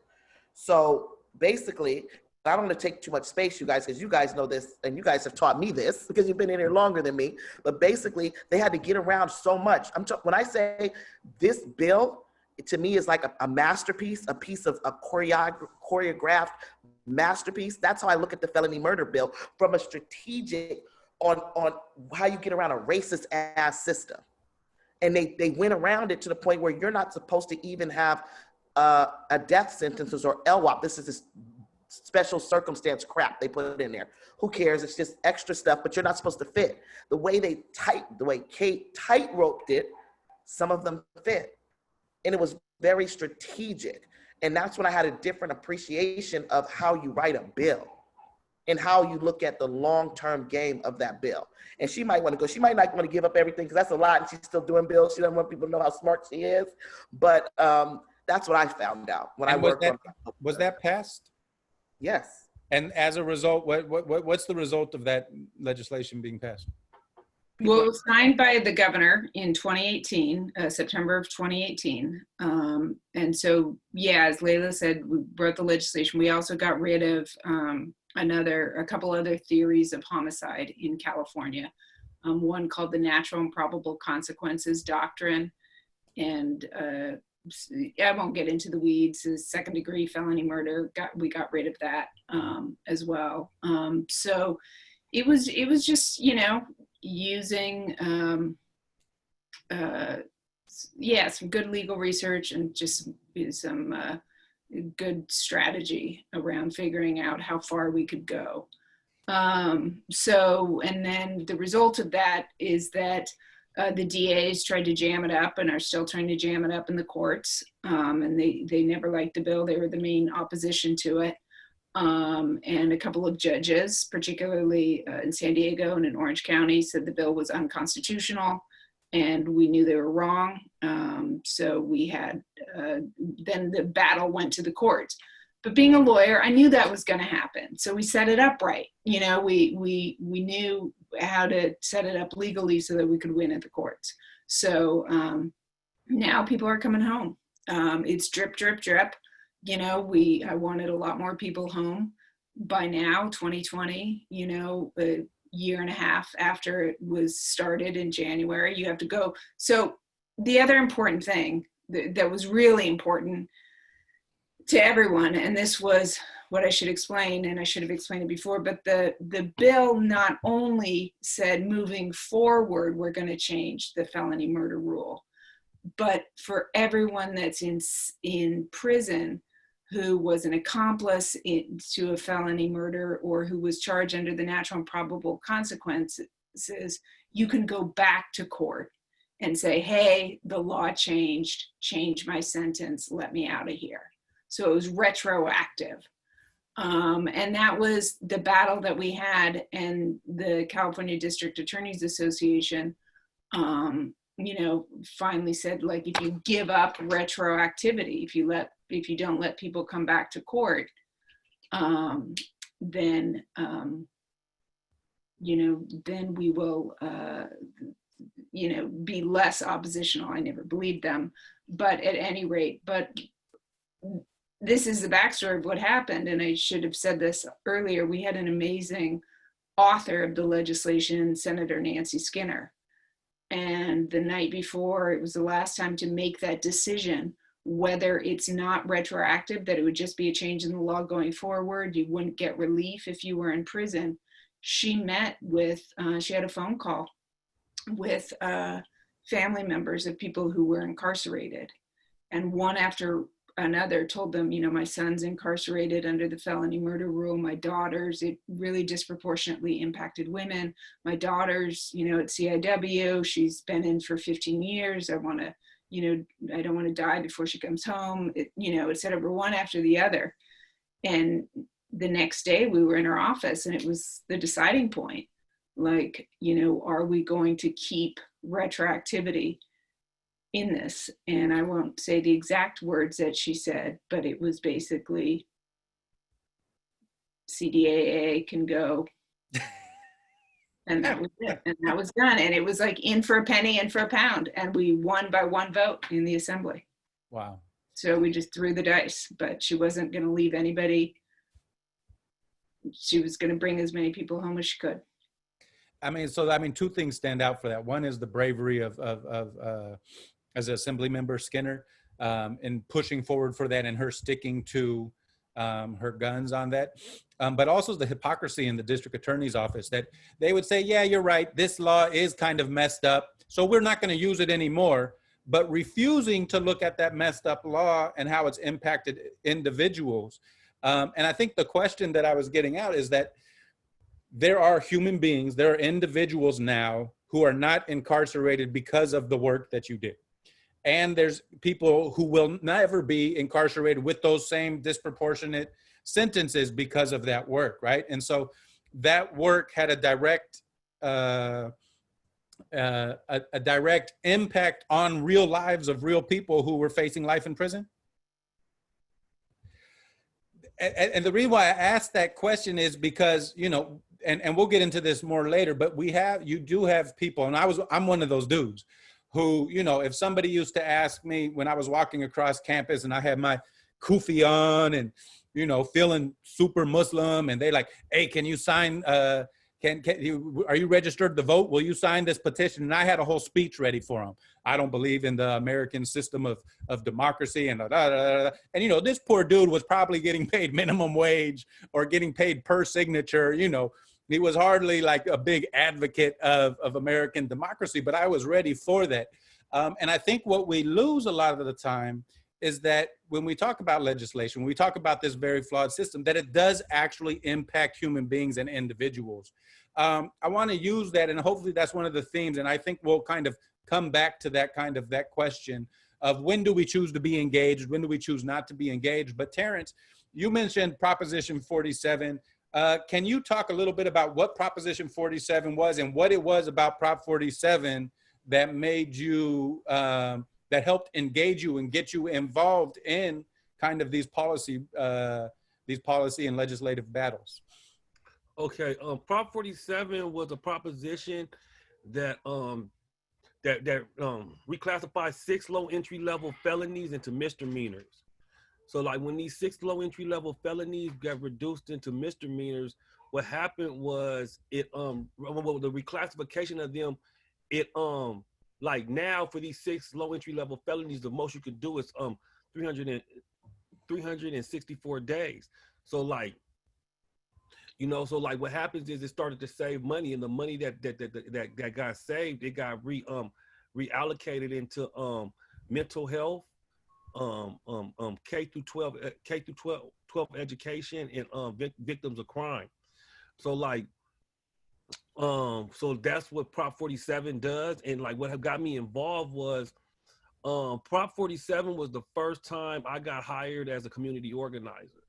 So basically, I don't want to take too much space, you guys, because you guys know this, and you guys have taught me this because you've been in here longer than me. But basically, they had to get around so much. When I say this bill, to me is like a masterpiece, a piece of a choreographed masterpiece. That's how I look at the felony murder bill, from a strategic on how you get around a racist ass system. And they went around it to the point where you're not supposed to even have a death sentence or LWOP. This is this special circumstance crap they put in there. Who cares? It's just extra stuff, but you're not supposed to fit. The way Kate tight-roped it, some of them fit. And it was very strategic. And that's when I had a different appreciation of how you write a bill and how you look at the long-term game of that bill. And she might want to go, she might not want to give up everything, because that's a lot, and she's still doing bills. She doesn't want people to know how smart she is. But that's what I found out when I worked on it. Was that passed? Yes. And as a result, what's the result of that legislation being passed? Well, it was signed by the governor in 2018, September of 2018. And so, yeah, as Layla said, we wrote the legislation. We also got rid of a couple other theories of homicide in California. One called the natural and probable consequences doctrine. And I won't get into the weeds. Second degree felony murder, we got rid of that as well. So it was just, using some good legal research and just some good strategy around figuring out how far we could go. And then the result of that is that the DAs tried to jam it up and are still trying to jam it up in the courts. And they never liked the bill. They were the main opposition to it. And a couple of judges, particularly in San Diego and in Orange County, said the bill was unconstitutional, and we knew they were wrong. So we had, then the battle went to the courts. But being a lawyer, I knew that was going to happen. So we set it up right. We knew how to set it up legally so that we could win at the courts. So now people are coming home. It's drip, drip, drip. I wanted a lot more people home by now, 2020, a year and a half after it was started in January, you have to go. So the other important thing that was really important to everyone, and this was what I should explain, and I should have explained it before, but the bill not only said moving forward, we're going to change the felony murder rule, but for everyone that's in prison who was an accomplice to a felony murder or who was charged under the natural and probable consequences, you can go back to court and say, hey, the law changed, change my sentence, let me out of here. So it was retroactive. And that was the battle that we had, and the California District Attorneys Association, finally said, like, if you give up retroactivity, if you don't let people come back to court, then we will, be less oppositional. I never believed them, but at any rate, this is the backstory of what happened. And I should have said this earlier. We had an amazing author of the legislation, Senator Nancy Skinner. And the night before, it was the last time to make that decision, whether it's not retroactive, that it would just be a change in the law going forward. You wouldn't get relief if you were in prison. She met with, she had a phone call with family members of people who were incarcerated. And one after another told them, my son's incarcerated under the felony murder rule. My daughter's, it really disproportionately impacted women. My daughter's, at CIW, she's been in for 15 years. I want to, I don't want to die before she comes home, et cetera, one after the other. And the next day we were in her office, and it was the deciding point. Like, are we going to keep retroactivity in this? And I won't say the exact words that she said, but it was basically CDAA can go. And that was it. And that was done. And it was like in for a penny, in for a pound. And we won by one vote in the assembly. Wow. So we just threw the dice, but she wasn't going to leave anybody. She was going to bring as many people home as she could. Two things stand out for that. One is the bravery of as an assembly member, Skinner, in pushing forward for that, and her sticking to her guns on that. But also the hypocrisy in the district attorney's office, that they would say, yeah, you're right, this law is kind of messed up, so we're not going to use it anymore, but refusing to look at that messed up law and how it's impacted individuals. And I think the question that I was getting at is that there are human beings, there are individuals now who are not incarcerated because of the work that you did. And there's people who will never be incarcerated with those same disproportionate sentences because of that work, right? And so that work had a direct impact on real lives of real people who were facing life in prison. And the reason why I asked that question is because, and we'll get into this more later, but you do have people, and I'm one of those dudes who, if somebody used to ask me when I was walking across campus and I had my kufi on and, feeling super Muslim, and they like, hey, can you sign, are you registered to vote? Will you sign this petition? And I had a whole speech ready for them. I don't believe in the American system of democracy and and this poor dude was probably getting paid minimum wage or getting paid per signature. He was hardly like a big advocate of American democracy, but I was ready for that. And I think what we lose a lot of the time is that when we talk about legislation, when we talk about this very flawed system, that it does actually impact human beings and individuals. I want to use that, and hopefully that's one of the themes, and I think we'll kind of come back to that question of when do we choose to be engaged, when do we choose not to be engaged. But Terrance, you mentioned Proposition 47. Can you talk a little bit about what Proposition 47 was and what it was about Prop 47 that made you, that helped engage you and get you involved in kind of these policy and legislative battles? Okay, Prop 47 was a proposition that reclassified 6 low entry level felonies into misdemeanors. So like when these 6 low entry level felonies got reduced into misdemeanors, what happened was the reclassification of them, like now for these 6 low entry level felonies, the most you could do is 364 days. So like, so like what happens is it started to save money, and the money that got saved, it got reallocated into mental health, K through 12 education, and victims of crime. So like So that's what Prop 47 does. And like what got me involved was Prop 47 was the first time I got hired as a community organizer.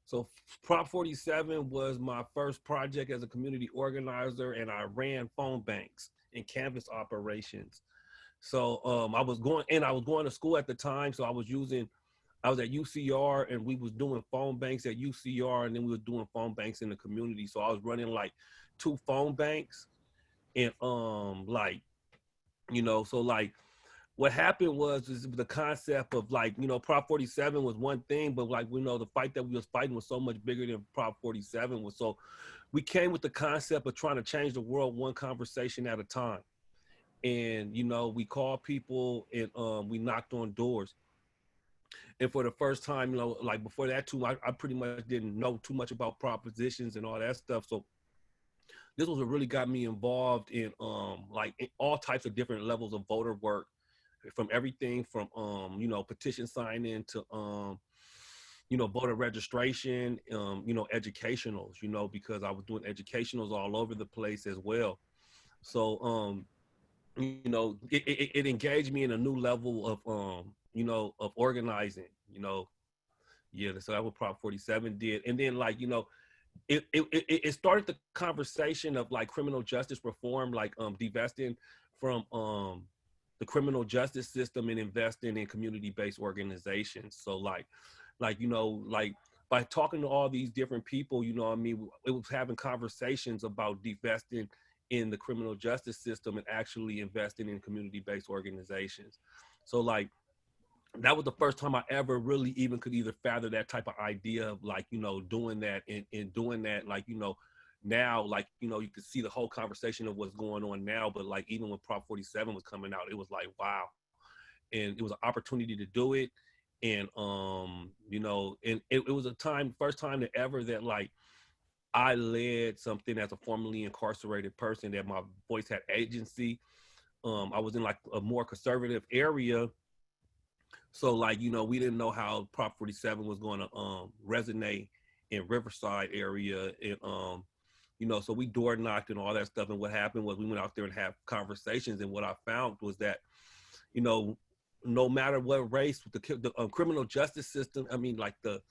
So Prop 47 was my first project as a community organizer, and I ran phone banks and canvas operations. So I was going to school at the time, so I was at UCR, and we was doing phone banks at UCR, and then we were doing phone banks in the community. So I was running like 2 phone banks, and so like what happened was the concept of like, Prop 47 was one thing, but like, the fight that we was fighting was so much bigger than Prop 47 was. So we came with the concept of trying to change the world one conversation at a time. And, we called people and we knocked on doors. And for the first time, like before that too, I pretty much didn't know too much about propositions and all that stuff. So this was what really got me involved in in all types of different levels of voter work, from everything from petition signing to voter registration, educationals, because I was doing educationals all over the place as well. So it engaged me in a new level of organizing, Yeah, so that's what Prop 47 did. And then it started the conversation of like criminal justice reform, like divesting from the criminal justice system and investing in community-based organizations. So by talking to all these different people, it was having conversations about divesting in the criminal justice system and actually investing in community-based organizations. So that was the first time I ever really even could either fathom that type of idea of doing that and doing that, now, you could see the whole conversation of what's going on now, but even when Prop 47 was coming out, it was like, wow. And it was an opportunity to do it. And, and it was first time that ever that I led something as a formerly incarcerated person, that my voice had agency. I was in a more conservative area. So we didn't know how Prop 47 was going to resonate in Riverside area. And, so we door knocked and all that stuff. And what happened was we went out there and had conversations. And what I found was that, no matter what race, the criminal justice system, the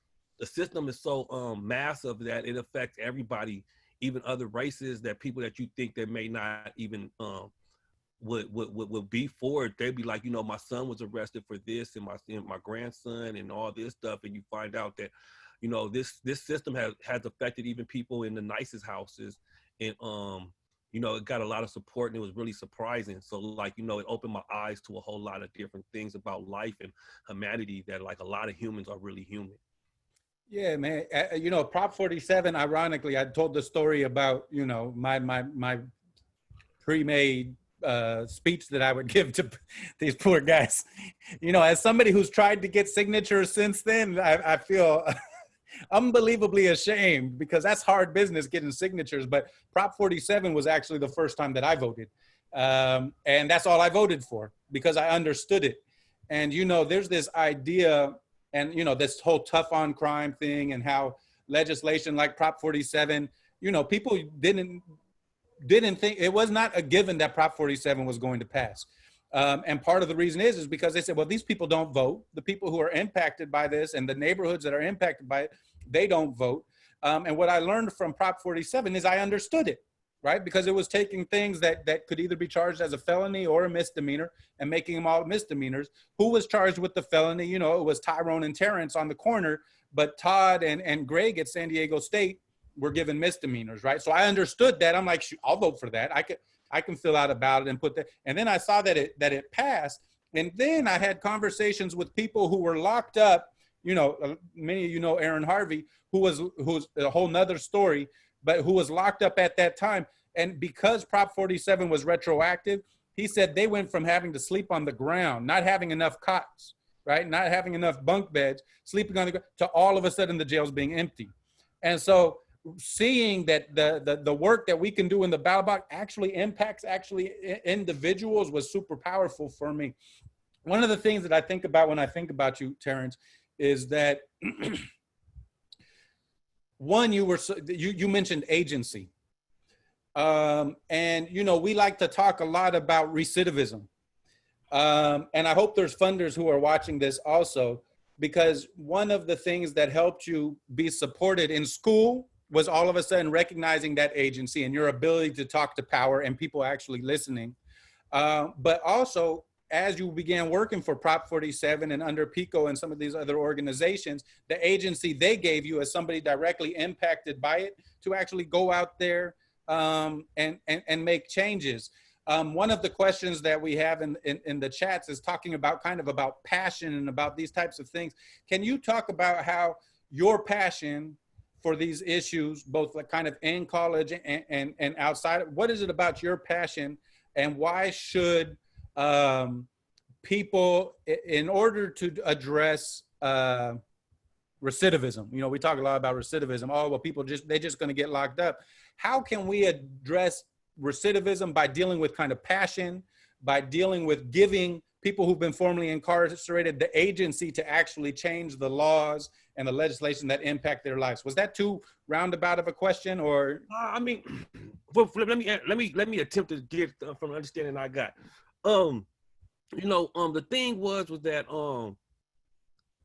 system is so massive that it affects everybody, even other races, that people that you think that may not even would be for it. They'd be like, my son was arrested for this, and my grandson and all this stuff. And you find out that, this system has affected even people in the nicest houses. And, it got a lot of support, and it was really surprising. So it opened my eyes to a whole lot of different things about life and humanity, that a lot of humans are really human. Yeah, man. Prop 47, ironically, I told the story about, my pre-made speech that I would give to these poor guys. As somebody who's tried to get signatures since then, I feel unbelievably ashamed, because that's hard business, getting signatures. But Prop 47 was actually the first time that I voted. And that's all I voted for, because I understood it. And, there's this idea, and, this whole tough on crime thing, and how legislation like Prop 47, people didn't think, it was not a given that Prop 47 was going to pass. And part of the reason is because they said, well, these people don't vote. The people who are impacted by this and the neighborhoods that are impacted by it, they don't vote. And what I learned from Prop 47 is I understood it, right? Because it was taking things that could either be charged as a felony or a misdemeanor and making them all misdemeanors. Who was charged with the felony? It was Tyrone and Terrance on the corner, but Todd and Greg at San Diego State were given misdemeanors, right? So I understood that. I'm like, I'll vote for that. I can fill out a ballot and put that. And then I saw that it passed. And then I had conversations with people who were locked up. Many of you know Aaron Harvey, who's a whole nother story, but who was locked up at that time. And because Prop 47 was retroactive, he said they went from having to sleep on the ground, not having enough cots, right? Not having enough bunk beds, sleeping on the ground, to all of a sudden the jails being empty. And so seeing that the work that we can do in the ballot box actually impacts individuals was super powerful for me. One of the things that I think about when I think about you, Terrance, is that one, you mentioned agency. And, you know, we like to talk a lot about recidivism. And I hope there's funders who are watching this also, because one of the things that helped you be supported in school was all of a sudden recognizing that agency and your ability to talk to power and people actually listening. But also, as you began working for Prop 47 and under PICO and some of these other organizations, the agency they gave you as somebody directly impacted by it to actually go out there and make changes. One of the questions that we have in the chats is talking about kind of about passion and about these types of things. Can you talk about how your passion for these issues, both like kind of in college and outside, what is it about your passion, and why should people, in order to address recidivism, you know, we talk a lot about recidivism, oh, well, people they're just going to get locked up. How can we address recidivism? By dealing with kind of passion, by dealing with giving people who've been formerly incarcerated the agency to actually change the laws and the legislation that impact their lives. Was that too roundabout of a question, or? I mean, well, let me attempt to get from the understanding I got. You know, the thing was that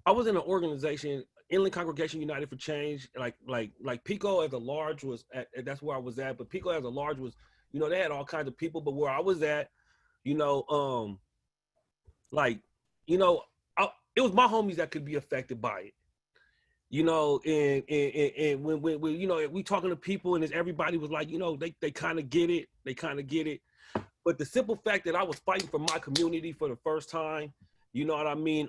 I was in an organization, Inland Congregation United for Change, like PICO as a large was that's where I was at, but PICO as a large was, you know, they had all kinds of people, but where I was at, you know, like, you know, it was my homies that could be affected by it. You know, and when you know, we talking to people and everybody was like, you know, they kind of get it, But the simple fact that I was fighting for my community for the first time, you know what I mean?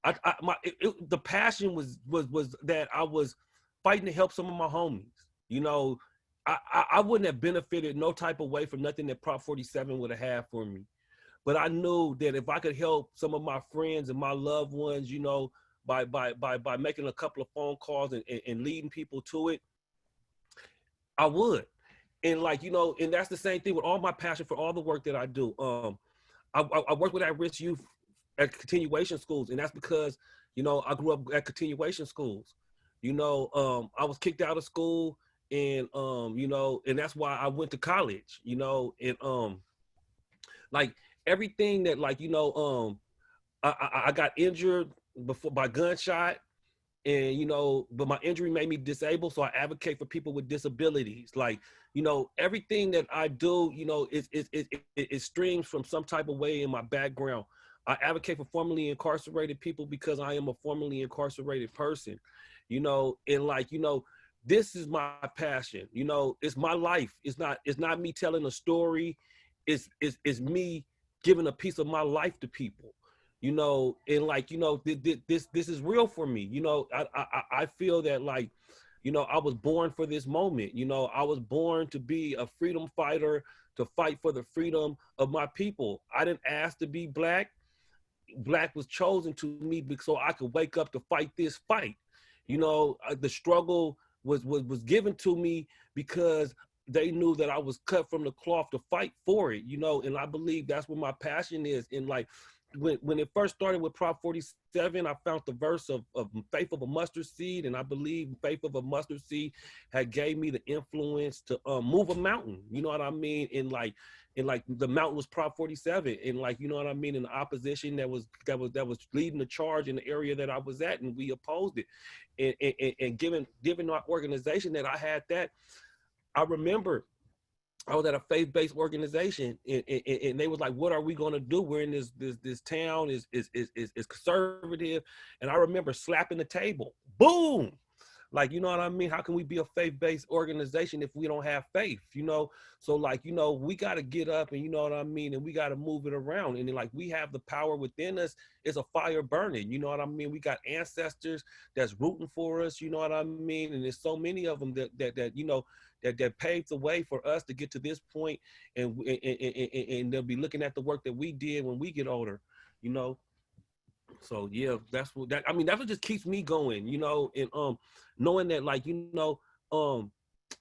The passion was that I was fighting to help some of my homies. You know, I wouldn't have benefited no type of way from nothing that Prop 47 would have had for me. But I knew that if I could help some of my friends and my loved ones, you know, by making a couple of phone calls and leading people to it, I would. And like, you know, and that's the same thing with all my passion for all the work that I do. I work with at-risk youth at continuation schools, and that's because, you know, I grew up at continuation schools. You know, I was kicked out of school, and you know, and that's why I went to college. You know, and like everything that, like, you know, I got injured before by gunshot, and you know, but my injury made me disabled, so I advocate for people with disabilities. Like, you know, everything that I do, you know, it streams from some type of way in my background. I advocate for formerly incarcerated people because I am a formerly incarcerated person, you know, and like, you know, this is my passion. You know, it's my life. It's not me telling a story. It's me giving a piece of my life to people. You know, and like, you know, this is real for me. You know, I feel that, like, you know, I was born for this moment. You know, I was born to be a freedom fighter, to fight for the freedom of my people. I didn't ask to be black. Black was chosen to me so I could wake up to fight this fight. You know, the struggle was given to me because they knew that I was cut from the cloth to fight for it, you know, and I believe that's what my passion is. And like, when it first started with Prop 47, I found the verse of faith of a mustard seed, and I believe faith of a mustard seed had gave me the influence to move a mountain. You know what I mean? And like the mountain was Prop 47, and like, you know what I mean, in the opposition that was leading the charge in the area that I was at, and we opposed it. And given our organization that I had that, I remember I was at a faith-based organization, and they was like, "What are we going to do? We're in this town is conservative," and I remember slapping the table. Boom! Like, you know what I mean? How can we be a faith-based organization if we don't have faith? You know, so like, you know, we got to get up, and you know what I mean, and we got to move it around. And then, like, we have the power within us. It's a fire burning. You know what I mean? We got ancestors that's rooting for us. You know what I mean? And there's so many of them that you know, that paved the way for us to get to this point, and they'll be looking at the work that we did when we get older, you know. So yeah, that's what just keeps me going, you know, and knowing that, like, you know,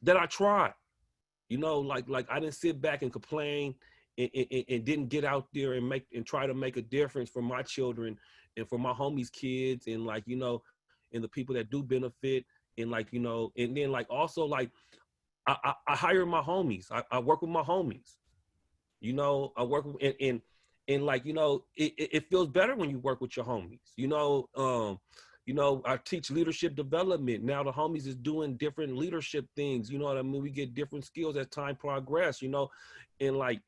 that I tried, you know, like I didn't sit back and complain and didn't get out there and try to make a difference for my children and for my homies' kids, and like, you know, and the people that do benefit, and like, you know, and then like also like I hire my homies. I work with my homies. You know, I work with, and like, you know, it feels better when you work with your homies. You know, I teach leadership development. Now the homies is doing different leadership things. You know what I mean? We get different skills as time progress, you know, and like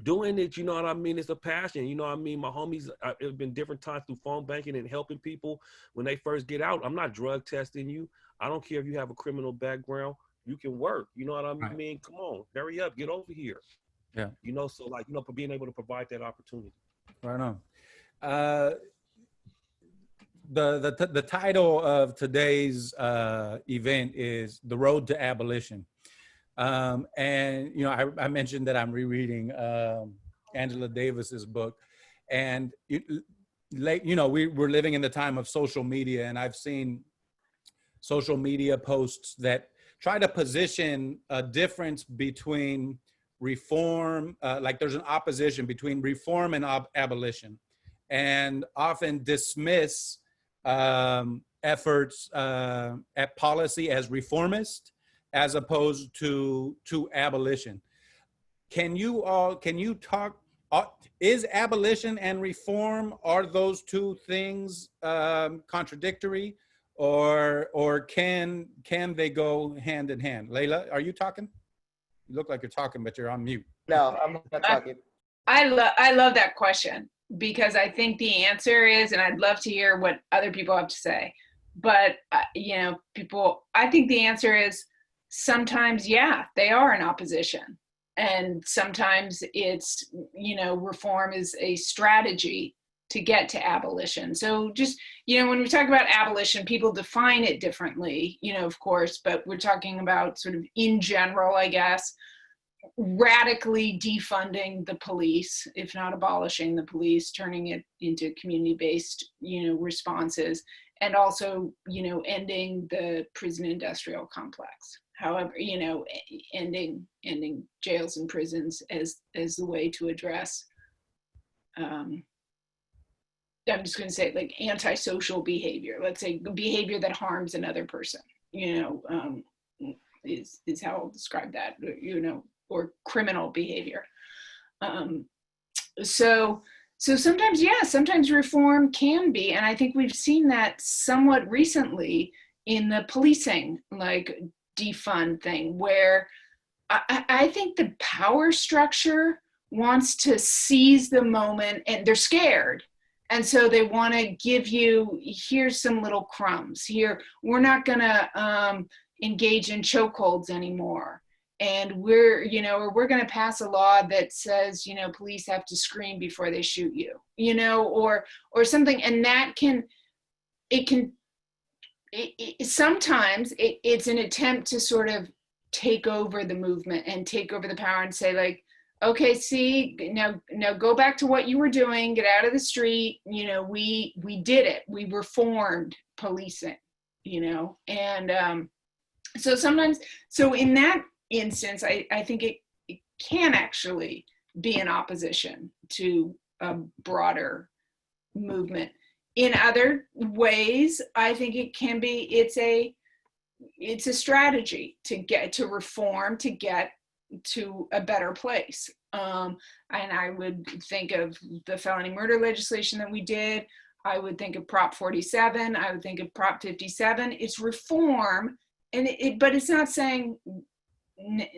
doing it, you know what I mean? It's a passion. You know what I mean? My homies, it's been different times through phone banking and helping people when they first get out. I'm not drug testing you. I don't care if you have a criminal background. You can work. You know what I mean? Right. Come on, hurry up, get over here. Yeah. You know, so like, you know, for being able to provide that opportunity. Right on. The title of today's event is The Road to Abolition. And, you know, I mentioned that I'm rereading Angela Davis's book. And, you know, we're living in the time of social media, and I've seen social media posts that try to position a difference between reform, like there's an opposition between reform and abolition, and often dismiss efforts at policy as reformist as opposed to abolition. Can you talk, is abolition and reform, are those two things contradictory, or can they go hand in hand? Layla, are you talking? You look like you're talking, but you're on mute. No, I'm not talking. I love that question, because I think the answer is, and I'd love to hear what other people have to say, but you know, I think the answer is sometimes, yeah, they are in opposition. And sometimes it's, you know, reform is a strategy to get to abolition. So just, you know, when we talk about abolition, people define it differently, you know, of course, but we're talking about sort of in general, I guess, radically defunding the police, if not abolishing the police, turning it into community-based, you know, responses, and also, you know, ending the prison industrial complex. However, you know, ending jails and prisons as the way to address, I'm just going to say, like, antisocial behavior. Let's say behavior that harms another person, you know, is how I'll describe that, you know, or criminal behavior. So sometimes, yeah, sometimes reform can be, and I think we've seen that somewhat recently in the policing, like, defund thing, where I think the power structure wants to seize the moment, and they're scared. And so they want to give you, here's some little crumbs. Here, we're not going to engage in chokeholds anymore. And we're going to pass a law that says, you know, police have to scream before they shoot you, you know, or something. And that sometimes it's an attempt to sort of take over the movement and take over the power and say, like, okay, see, now go back to what you were doing, get out of the street, you know, we did it, we reformed policing, you know. And so sometimes, so in that instance, I think it can actually be in opposition to a broader movement. In other ways, I think it can be, it's a strategy to get to reform, to get to a better place. And I would think of the felony murder legislation that we did. I would think of Prop 47. I would think of Prop 57. It's reform, and but it's not saying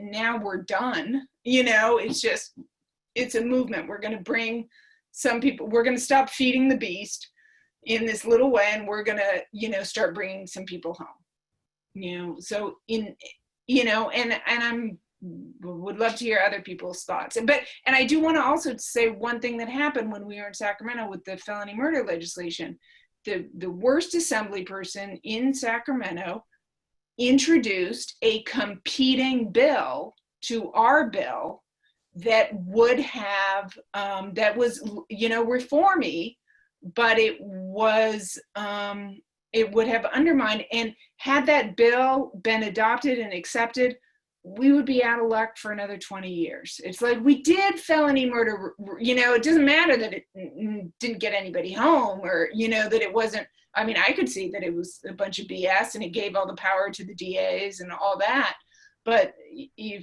now we're done. You know, it's just, it's a movement. We're going to bring some people, we're going to stop feeding the beast in this little way, and we're going to, you know, start bringing some people home. You know, so and I'm would love to hear other people's thoughts. And I do want to also say one thing that happened when we were in Sacramento with the felony murder legislation. The worst assembly person in Sacramento introduced a competing bill to our bill that would have, that was, you know, reformy, but it was, it would have undermined, and had that bill been adopted and accepted, we would be out of luck for another 20 years. It's like, we did felony murder, you know, it doesn't matter that it didn't get anybody home, or, you know, that it wasn't, I mean, I could see that it was a bunch of BS and it gave all the power to the DAs and all that. But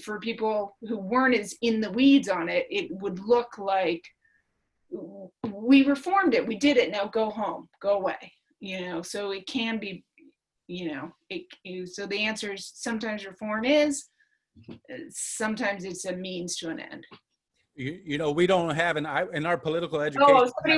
for people who weren't as in the weeds on it, it would look like we reformed it, we did it, now go home, go away, so it can be, so the answer is sometimes reform is, sometimes it's a means to an end. We don't have in our political education. Oh, somebody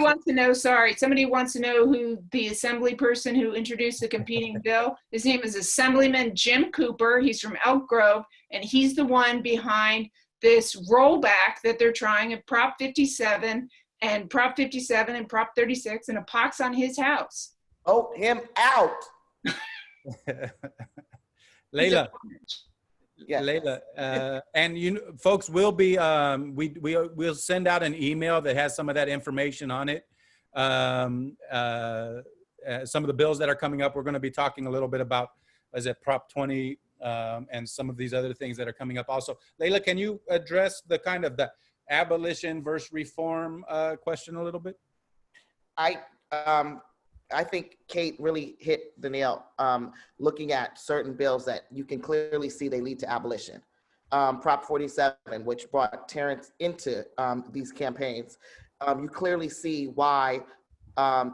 wants to know who the assembly person who introduced the competing bill. His name is Assemblyman Jim Cooper. He's from Elk Grove, and he's the one behind this rollback that they're trying of Prop 57 and Prop 57 and Prop 36, and a pox on his house. Vote him out. Layla. Yeah. Layla, and folks, will be we'll send out an email that has some of that information on it. Some of the bills that are coming up, we're going to be talking a little bit about, is it Prop 20 and some of these other things that are coming up also. Layla, can you address the kind of the abolition versus reform question a little bit? I think Kate really hit the nail, looking at certain bills that you can clearly see they lead to abolition. Prop 47, which brought Terrance into these campaigns, you clearly see why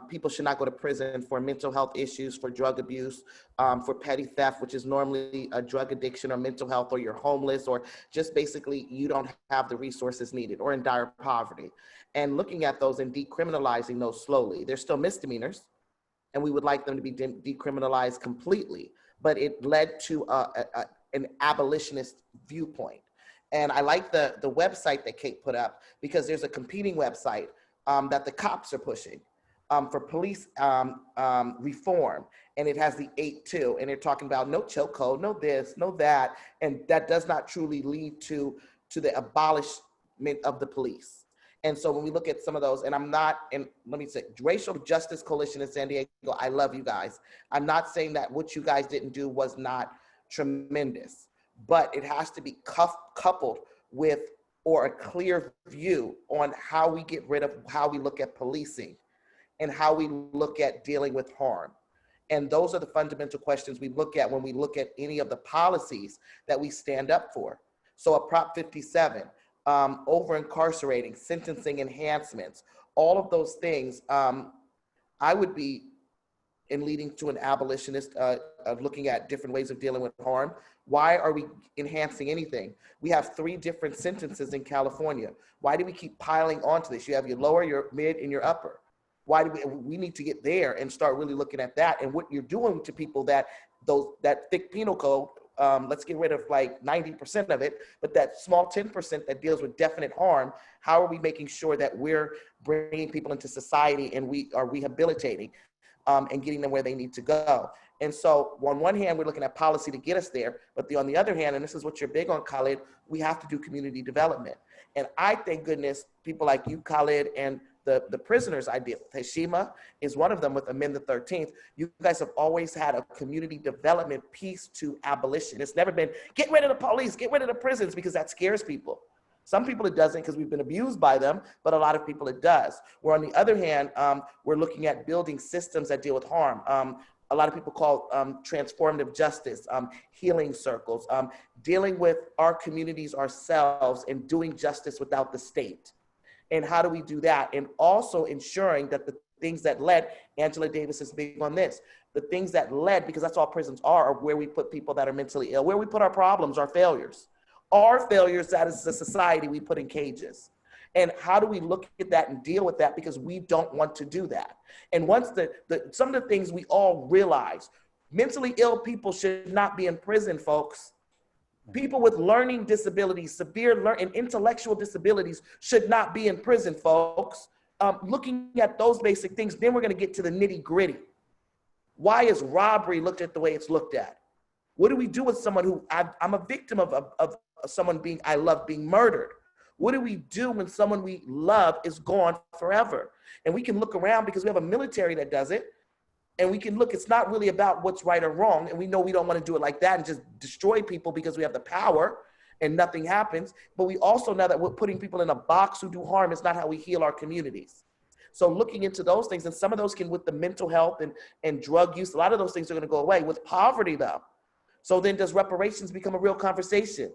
people should not go to prison for mental health issues, for drug abuse, for petty theft, which is normally a drug addiction or mental health, or you're homeless, or just basically you don't have the resources needed, or in dire poverty. And looking at those and decriminalizing those slowly. They're still misdemeanors, and we would like them to be decriminalized completely, but it led to an abolitionist viewpoint. And I like the website that Kate put up, because there's a competing website that the cops are pushing for police reform, and it has the 8-2, and they're talking about no chokehold, no this, no that, and that does not truly lead to the abolishment of the police. And so when we look at some of those, and let me say, Racial Justice Coalition in San Diego, I love you guys. I'm not saying that what you guys didn't do was not tremendous, but it has to be coupled with, or a clear view on how we get rid of, how we look at policing and how we look at dealing with harm. And those are the fundamental questions we look at when we look at any of the policies that we stand up for. So a Prop 57, over incarcerating, sentencing enhancements, all of those things, I would be in leading to an abolitionist of looking at different ways of dealing with harm. Why are we enhancing anything? We have 3 different sentences in California. Why do we keep piling onto this? You have your lower, your mid, and your upper. Why do we need to get there and start really looking at that, and what you're doing to people that thick penal code. Let's get rid of like 90% of it, but that small 10% that deals with definite harm, how are we making sure that we're bringing people into society and we are rehabilitating and getting them where they need to go? And so on one hand, we're looking at policy to get us there, but on the other hand, and this is what you're big on, Khalid, we have to do community development. And I thank goodness people like you, Khalid, and the prisoners idea. Hashima is one of them with Amend the 13th. You guys have always had a community development piece to abolition. It's never been, get rid of the police, get rid of the prisons, because that scares people. Some people it doesn't, because we've been abused by them, but a lot of people it does. Where on the other hand, we're looking at building systems that deal with harm. A lot of people call transformative justice, healing circles, dealing with our communities ourselves and doing justice without the state. And how do we do that? And also ensuring that the things that led, Angela Davis is big on this, the things that led, because that's all prisons are where we put people that are mentally ill, where we put our problems, our failures. Our failures, that is the society we put in cages. And how do we look at that and deal with that? Because we don't want to do that. And once some of the things we all realize, mentally ill people should not be in prison, folks. People with learning disabilities, severe and intellectual disabilities should not be in prison, folks. Looking at those basic things, then we're going to get to the nitty gritty. Why is robbery looked at the way it's looked at? What do we do with someone who, I'm a victim of someone I love being murdered? What do we do when someone we love is gone forever? And we can look around because we have a military that does it. And we can look, it's not really about what's right or wrong. And we know we don't want to do it like that and just destroy people because we have the power and nothing happens. But we also know that we're putting people in a box who do harm is not how we heal our communities. So looking into those things, and some of those can, with the mental health and drug use, a lot of those things are going to go away. With poverty, though, So then does reparations become a real conversation?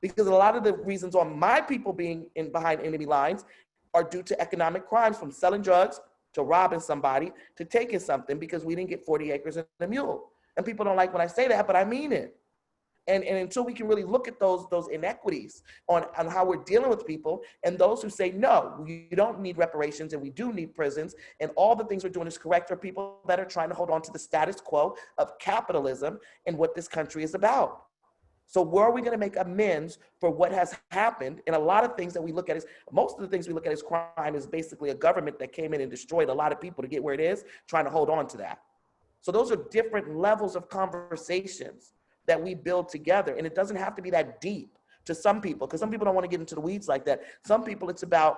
Because a lot of the reasons on my people being behind enemy lines are due to economic crimes, from selling drugs to robbing somebody to taking something because we didn't get 40 acres and a mule. And people don't like when I say that, but I mean it. And until we can really look at those inequities on how we're dealing with people, and those who say, no, you don't need reparations and we do need prisons, and all the things we're doing is correct, are people that are trying to hold on to the status quo of capitalism and what this country is about. So where are we going to make amends for what has happened? And a lot of things that we look at is, most of the things we look at as crime is basically a government that came in and destroyed a lot of people to get where it is, trying to hold on to that. So those are different levels of conversations that we build together. And it doesn't have to be that deep to some people, because some people don't want to get into the weeds like that. Some people, it's about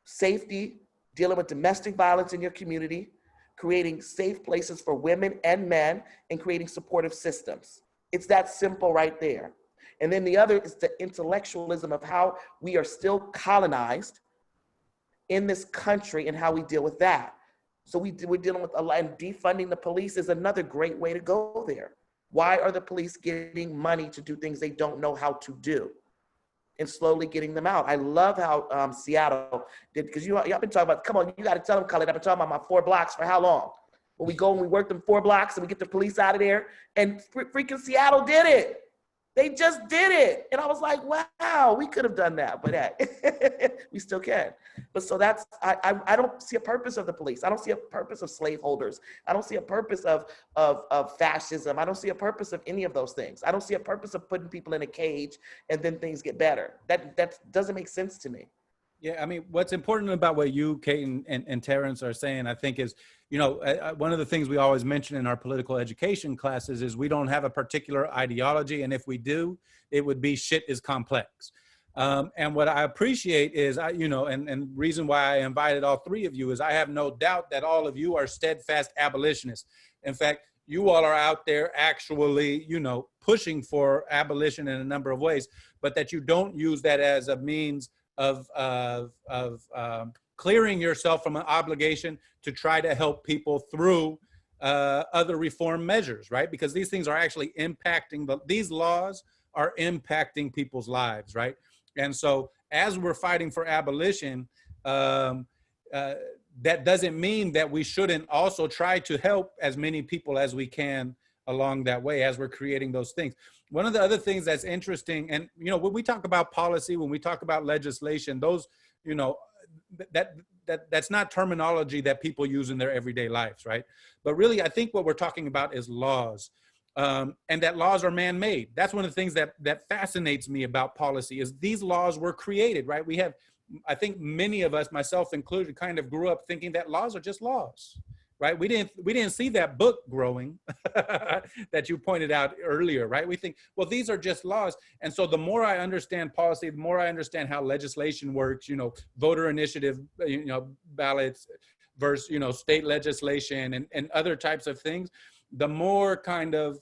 safety, dealing with domestic violence in your community, creating safe places for women and men, and creating supportive systems. It's that simple right there. And then the other is the intellectualism of how we are still colonized in this country and how we deal with that. So we're dealing with a lot, and defunding the police is another great way to go there. Why are the police getting money to do things they don't know how to do? And slowly getting them out. I love how Seattle did, because y'all been talking about, come on, you got to tell them, Khalid, I've been talking about my 4 blocks for how long? When we go and we work them 4 blocks and we get the police out of there, and freaking Seattle did it. They just did it. And I was like, wow, we could have done that, but hey, we still can. But so that's, I don't see a purpose of the police. I don't see a purpose of slaveholders. I don't see a purpose of fascism. I don't see a purpose of any of those things. I don't see a purpose of putting people in a cage and then things get better. That doesn't make sense to me. Yeah, I mean, what's important about what you, Kate, and Terrance are saying, I think is, you know, one of the things we always mention in our political education classes is we don't have a particular ideology. And if we do, it would be shit is complex. And what I appreciate is, you know, and reason why I invited all 3 of you is I have no doubt that all of you are steadfast abolitionists. In fact, you all are out there actually, you know, pushing for abolition in a number of ways, but that you don't use that as a means of clearing yourself from an obligation to try to help people through other reform measures, right? Because these things are actually impacting, these laws are impacting people's lives, right? And so as we're fighting for abolition, that doesn't mean that we shouldn't also try to help as many people as we can along that way as we're creating those things. One of the other things that's interesting, and you know, when we talk about policy, when we talk about legislation, those, you know, that's not terminology that people use in their everyday lives, right? But really, I think what we're talking about is laws, and that laws are man-made. That's one of the things that fascinates me about policy is these laws were created, right? We have, I think many of us, myself included, kind of grew up thinking that laws are just laws. Right? We didn't see that book growing that you pointed out earlier, right? We think, well, these are just laws. And so the more I understand policy, the more I understand how legislation works, you know, voter initiative, you know, ballots versus, you know, state legislation and other types of things, the more kind of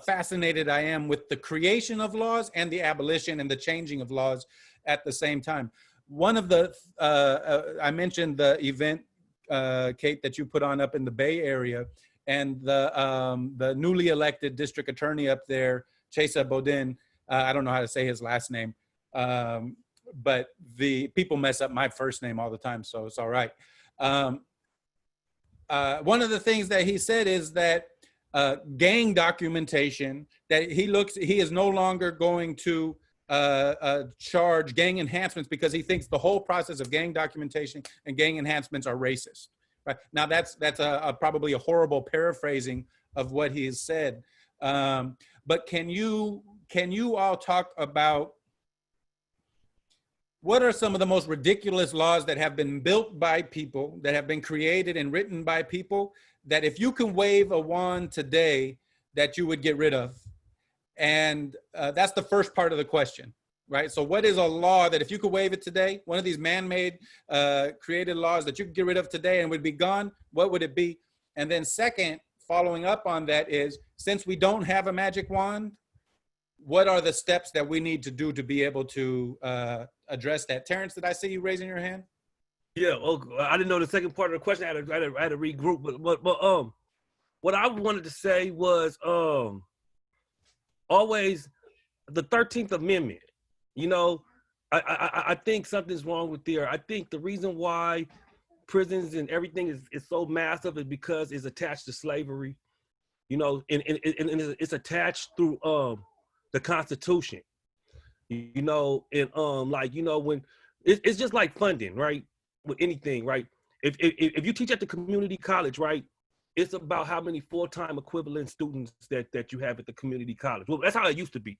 fascinated I am with the creation of laws and the abolition and the changing of laws at the same time. One of the, I mentioned the event, Kate, that you put on up in the Bay Area, and the newly elected district attorney up there, Chesa Bodin, I don't know how to say his last name, but the people mess up my first name all the time, so it's all right. One of the things that he said is that gang documentation, that he is no longer going to charge gang enhancements because he thinks the whole process of gang documentation and gang enhancements are racist. Right now, that's probably a horrible paraphrasing of what he has said. But can you all talk about what are some of the most ridiculous laws that have been built by people, that have been created and written by people, that if you can wave a wand today, that you would get rid of? And that's the first part of the question, right? So what is a law that if you could wave it today, one of these man-made created laws that you could get rid of today and would be gone, what would it be? And then second, following up on that is, since we don't have a magic wand, what are the steps that we need to do to be able to address that? Terrance, did I see you raising your hand? Yeah, I didn't know the second part of the question. I had to regroup, but what I wanted to say was, always the 13th Amendment. You know, I think something's wrong with there. I think the reason why prisons and everything is so massive is because it's attached to slavery. You know, and it's attached through the Constitution. You know, and like, you know, when it's just like funding, right? With anything, right? If you teach at the community college, right, it's about how many full-time equivalent students that you have at the community college. Well, that's how it used to be.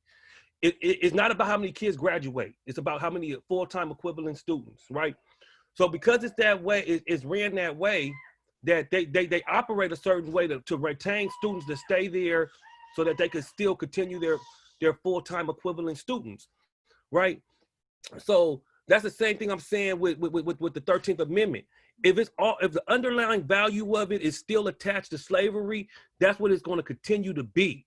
It's not about how many kids graduate. It's about how many full-time equivalent students, right? So because it's that way, it's ran that way, that they operate a certain way to retain students to stay there so that they could still continue their full-time equivalent students, right? So that's the same thing I'm saying with the 13th Amendment. If the underlying value of it is still attached to slavery, that's what it's going to continue to be.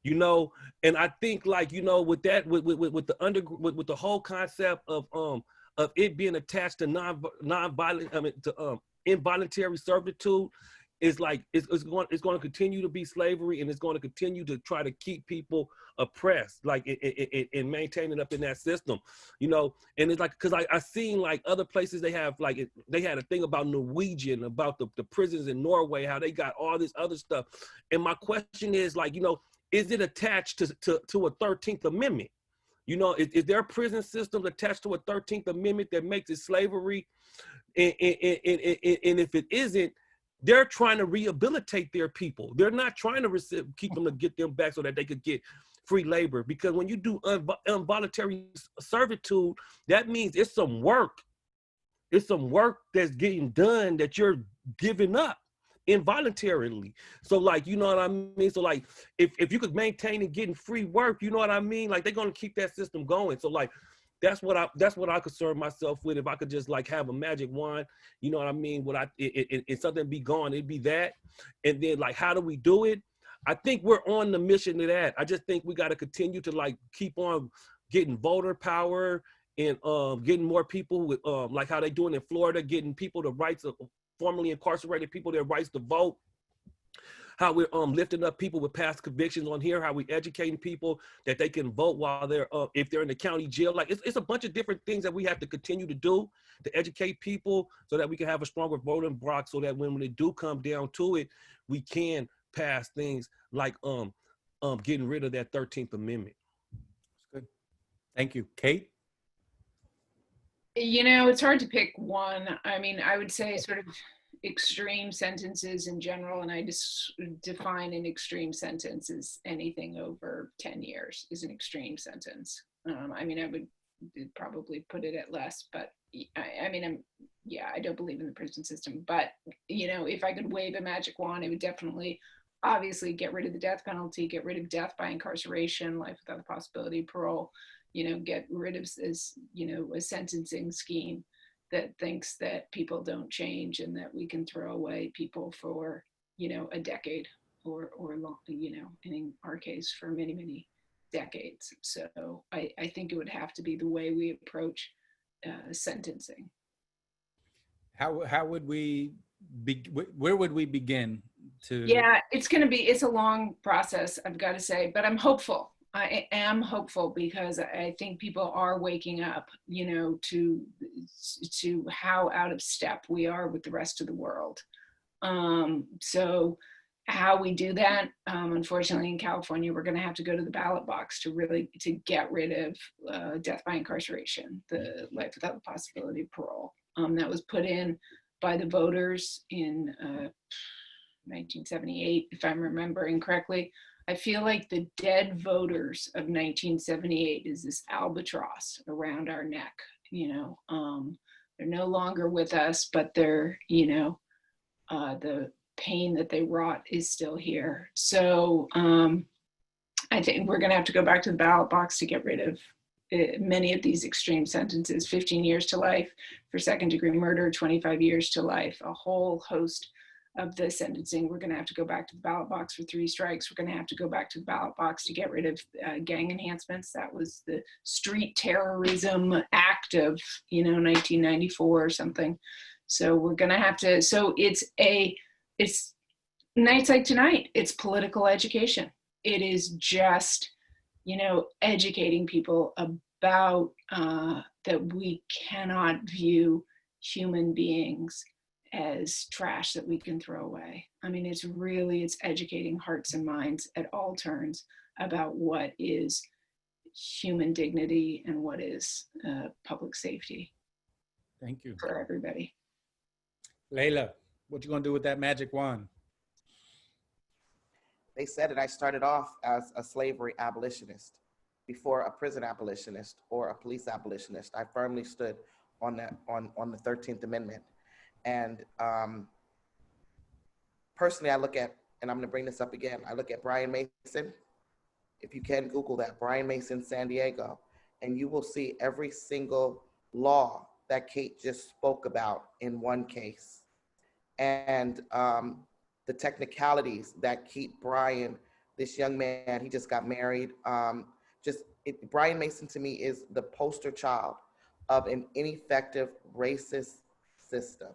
You know, and I think, like, you know, with that, with the whole concept of it being attached to non-violent, I mean, to involuntary servitude, is like it's going to continue to be slavery, and it's going to continue to try to keep people oppressed, like and maintaining up in that system, you know. And it's like, because I seen like other places they have, like, they had a thing about Norwegian, about the prisons in Norway, how they got all this other stuff. And my question is, like, you know, is it attached to a 13th Amendment? You know, is there a prison system attached to a 13th Amendment that makes it slavery? And if it isn't, they're trying to rehabilitate their people. They're not trying to keep them to get them back so that they could get free labor. Because when you do involuntary servitude, that means it's some work. It's some work that's getting done that you're giving up involuntarily. So, like, you know what I mean? So, like, if you could maintain and getting free work, you know what I mean? Like, they're gonna keep that system going. So, like, that's what I concern myself with. If I could just, like, have a magic wand, you know what I mean? If something be gone, it'd be that. And then, like, how do we do it? I think we're on the mission to that. I just think we got to continue to, like, keep on getting voter power and getting more people with like how they doing in Florida, getting people the rights of formerly incarcerated people their rights to vote. How we're lifting up people with past convictions on here, how we educating people that they can vote while they're, if they're in the county jail. Like, it's a bunch of different things that we have to continue to do to educate people so that we can have a stronger voting bloc, so that when they do come down to it, we can pass things like getting rid of that 13th Amendment. Good. Thank you. Kate? You know, it's hard to pick one. I mean, I would say sort of extreme sentences in general, and I just define an extreme sentence as anything over 10 years is an extreme sentence. I mean, I would probably put it at less, but I mean, I don't believe in the prison system, but, you know, if I could wave a magic wand, it would definitely, obviously, get rid of the death penalty, get rid of death by incarceration, life without the possibility of parole, you know, get rid of this, you know, a sentencing scheme that thinks that people don't change and that we can throw away people for, you know, a decade or long, you know, and in our case for many, many decades. So I think it would have to be the way we approach sentencing. How would we where would we begin to? Yeah, it's a long process, I've got to say, but I'm hopeful. I am hopeful because I think people are waking up, you know, to how out of step we are with the rest of the world. So how we do that, unfortunately, in California, we're going to have to go to the ballot box to get rid of death by incarceration, the life without the possibility of parole. That was put in by the voters in 1978, if I'm remembering correctly. I feel like the dead voters of 1978 is this albatross around our neck, you know. They're no longer with us, but they're, you know, the pain that they wrought is still here. So I think we're gonna have to go back to the ballot box to get rid of many of these extreme sentences, 15 years to life for second-degree murder, 25 years to life, a whole host of the sentencing. We're going to have to go back to the ballot box for 3 strikes. We're going to have to go back to the ballot box to get rid of gang enhancements. That was the street terrorism act of, you know, 1994 or something. So we're going to have to, so it's nights like tonight, it's political education. it is just, educating people about that we cannot view human beings as trash that we can throw away. I mean, it's educating hearts and minds at all turns about what is human dignity and what is public safety. Thank you. For everybody. Layla, what you gonna do with that magic wand? They said it, I started off as a slavery abolitionist before a prison abolitionist or a police abolitionist. I firmly stood on that, on the 13th Amendment. And personally, I look at, and I'm gonna bring this up again, I look at Brian Mason. If you can Google that, Brian Mason, San Diego, and you will see every single law that Kate just spoke about in one case. And the technicalities that keep Brian, this young man, he just got married. Brian Mason to me is the poster child of an ineffective racist system.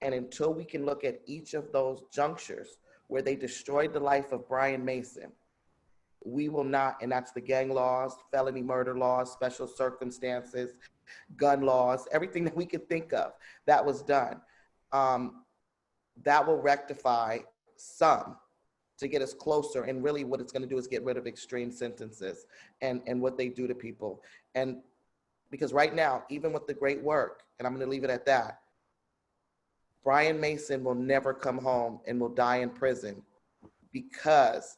And until we can look at each of those junctures where they destroyed the life of Brian Mason, we will not, and that's the gang laws, felony murder laws, special circumstances, gun laws, everything that we could think of that was done. That will rectify some to get us closer. And really what it's going to do is get rid of extreme sentences and what they do to people. And because right now, even with the great work, and I'm going to leave it at that, Brian Mason will never come home and will die in prison because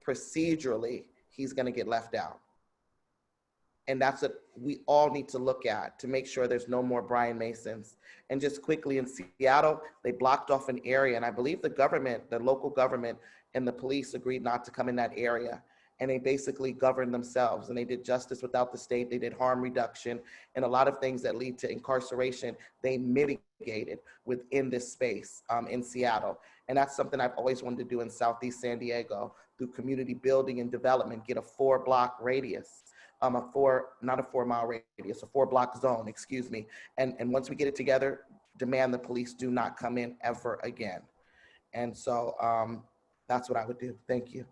procedurally, he's going to get left out. And that's what we all need to look at to make sure there's no more Brian Masons. And just quickly, in Seattle, they blocked off an area, and I believe the government, the local government and the police agreed not to come in that area. And they basically governed themselves, and they did justice without the state. They did harm reduction, and a lot of things that lead to incarceration, they mitigated within this space in Seattle. And that's something I've always wanted to do in Southeast San Diego through community building and development, get a 4-block radius. Not a 4-mile radius, a 4-block zone, excuse me. And once we get it together, demand the police do not come in ever again. And so that's what I would do. Thank you.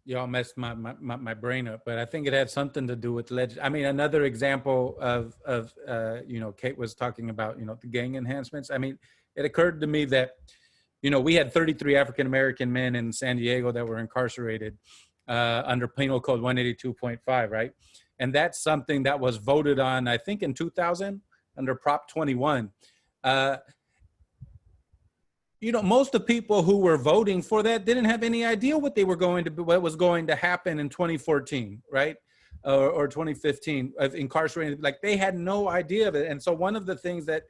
Y'all messed my brain up, but I think it had something to do with I mean, another example of Kate was talking about, the gang enhancements. I mean, it occurred to me that, we had 33 African-American men in San Diego that were incarcerated under Penal Code 182.5, right? And that's something that was voted on, I think, in 2000 under Prop 21. Most of the people who were voting for that didn't have any idea what was going to happen in 2014, right? Or 2015 of incarcerated, like they had no idea of it. And so one of the things that,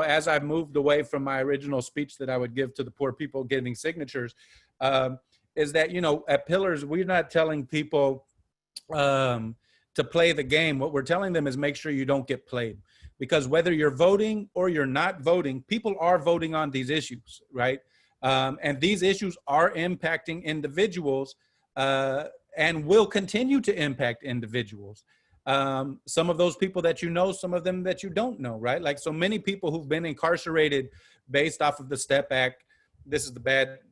as I've moved away from my original speech that I would give to the poor people getting signatures, is that, at Pillars, we're not telling people to play the game. What we're telling them is make sure you don't get played. Because whether you're voting or you're not voting, people are voting on these issues, right? And these issues are impacting individuals and will continue to impact individuals. Some of those people that some of them that you don't know, right? Like so many people who've been incarcerated based off of the STEP Act. This is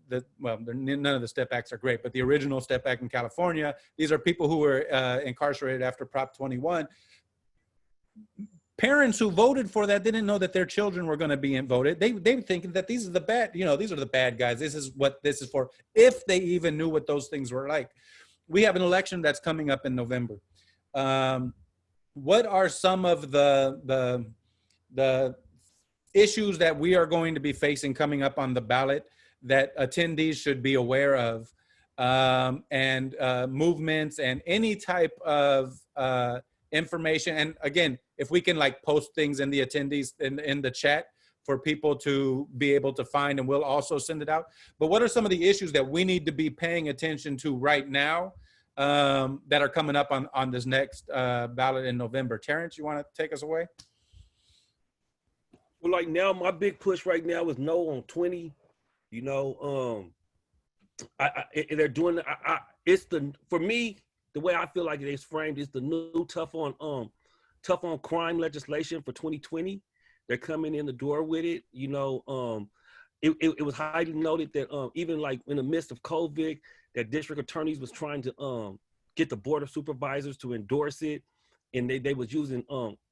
none of the STEP Acts are great, but the original STEP Act in California, these are people who were incarcerated after Prop 21. Parents who voted for that didn't know that their children were going to be voted. They were thinking that these are the bad, these are the bad guys. This is what this is for, if they even knew what those things were like. We have an election that's coming up in November. What are some of the issues that we are going to be facing coming up on the ballot that attendees should be aware of, and movements and any type of information? And again, if we can post things in the attendees in the chat for people to be able to find, and we'll also send it out. But what are some of the issues that we need to be paying attention to right now that are coming up on this next ballot in November? Terrance, you want to take us away? Well, now my big push right now is no on 20. They're doing for me, the way I feel like it is framed is the new tough on crime legislation for 2020. They're coming in the door with it. it was highly noted that even like in the midst of COVID, that district attorneys was trying to get the board of supervisors to endorse it, and they was using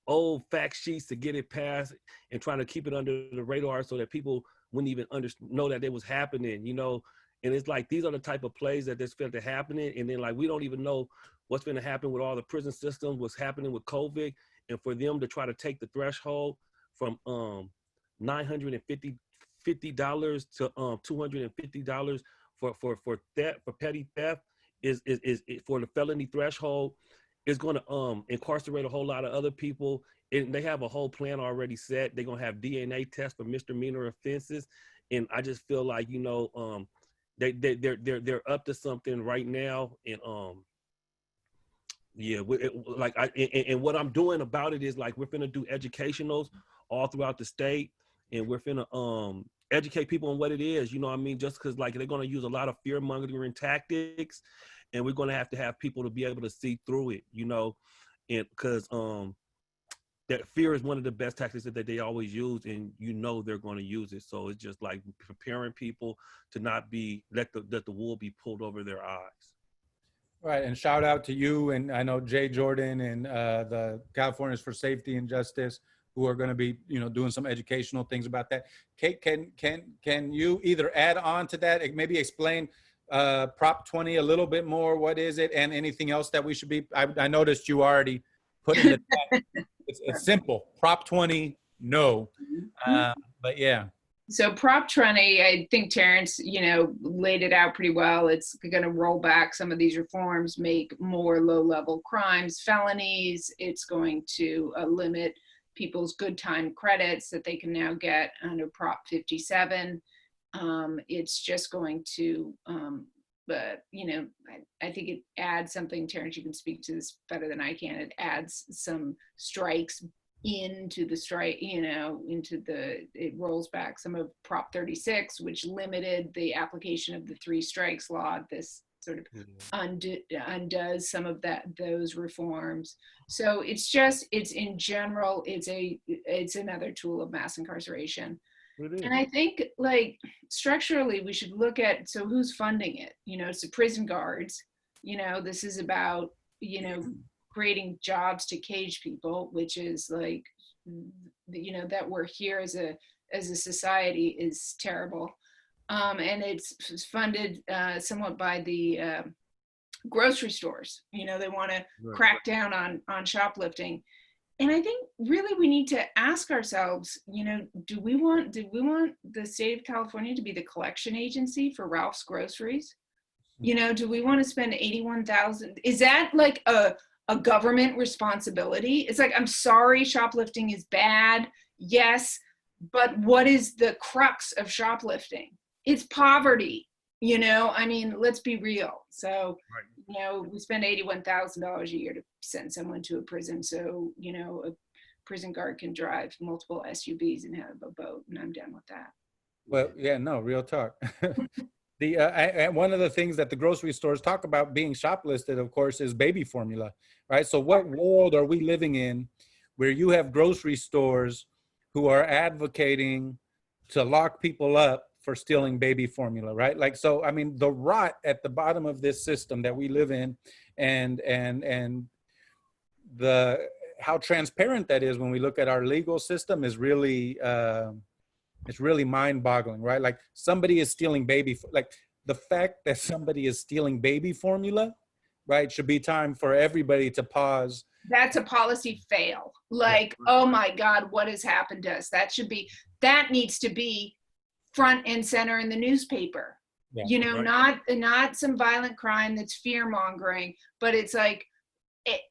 old fact sheets to get it passed and trying to keep it under the radar so that people wouldn't even know that it was happening, you know. And it's like, these are the type of plays that just felt to happening. And then like, we don't even know what's going to happen with all the prison systems, what's happening with COVID. And for them to try to take the threshold from $950 to $250 for theft, for petty theft is for the felony threshold, is going to incarcerate a whole lot of other people. And they have a whole plan already set. They're going to have DNA tests for misdemeanor offenses. And I just feel like, you know, they're up to something right now. And yeah, and what I'm doing about it is like, we're finna do educationals all throughout the state, and we're finna educate people on what it is, you know what I mean? Just because like they're gonna use a lot of fear mongering tactics, and we're gonna have to have people to be able to see through it, you know, and because that fear is one of the best tactics that they always use, and you know they're going to use it. So it's just like preparing people to not be let the wool be pulled over their eyes. Right, and shout out to you, and I know Jay Jordan and the Californians for Safety and Justice, who are going to be, you know, doing some educational things about that. Kate, can you either add on to that, maybe explain Prop 20 a little bit more? What is it, and anything else that we should be? I noticed you already put in the chat. It's simple. Prop 20, no, but yeah. So Prop 20, I think Terrance, you know, laid it out pretty well. It's going to roll back some of these reforms, make more low-level crimes felonies. It's going to limit people's good time credits that they can now get under Prop 57. It's just going to, but, you know, I think it adds something. Terrance, you can speak to this better than I can. It adds some strikes into the strike, you know, it rolls back some of Prop 36, which limited the application of the 3 strikes law. This sort of undoes some of those reforms. So it's in general, it's another tool of mass incarceration. And I think, like, structurally, we should look at, so who's funding it? You know, it's the prison guards. You know, this is about, you know, creating jobs to cage people, which is like, you know, that we're here as a society is terrible. And it's funded somewhat by the grocery stores. You know, they want to crack down on shoplifting. And I think really we need to ask ourselves, you know, did we want the state of California to be the collection agency for Ralph's Groceries? You know, do we want to spend $81,000? Is that like a government responsibility? It's like, I'm sorry, shoplifting is bad. Yes, but what is the crux of shoplifting? It's poverty. You know, I mean, let's be real. So, you know, we spend $81,000 a year to send someone to a prison. So, you know, a prison guard can drive multiple SUVs and have a boat, and I'm done with that. Well, yeah, no, real talk. And one of the things that the grocery stores talk about being shoplifted, of course, is baby formula, right? So what world are we living in where you have grocery stores who are advocating to lock people up for stealing baby formula, right? Like, so, I mean, the rot at the bottom of this system that we live in, and how transparent that is when we look at our legal system is really, it's really mind-boggling, right? Like, somebody is stealing like, the fact that somebody is stealing baby formula, right, should be time for everybody to pause. That's a policy fail. Like, oh my God, what has happened to us? That needs to be front and center in the newspaper. Yeah, you know, not some violent crime that's fear-mongering, but it's like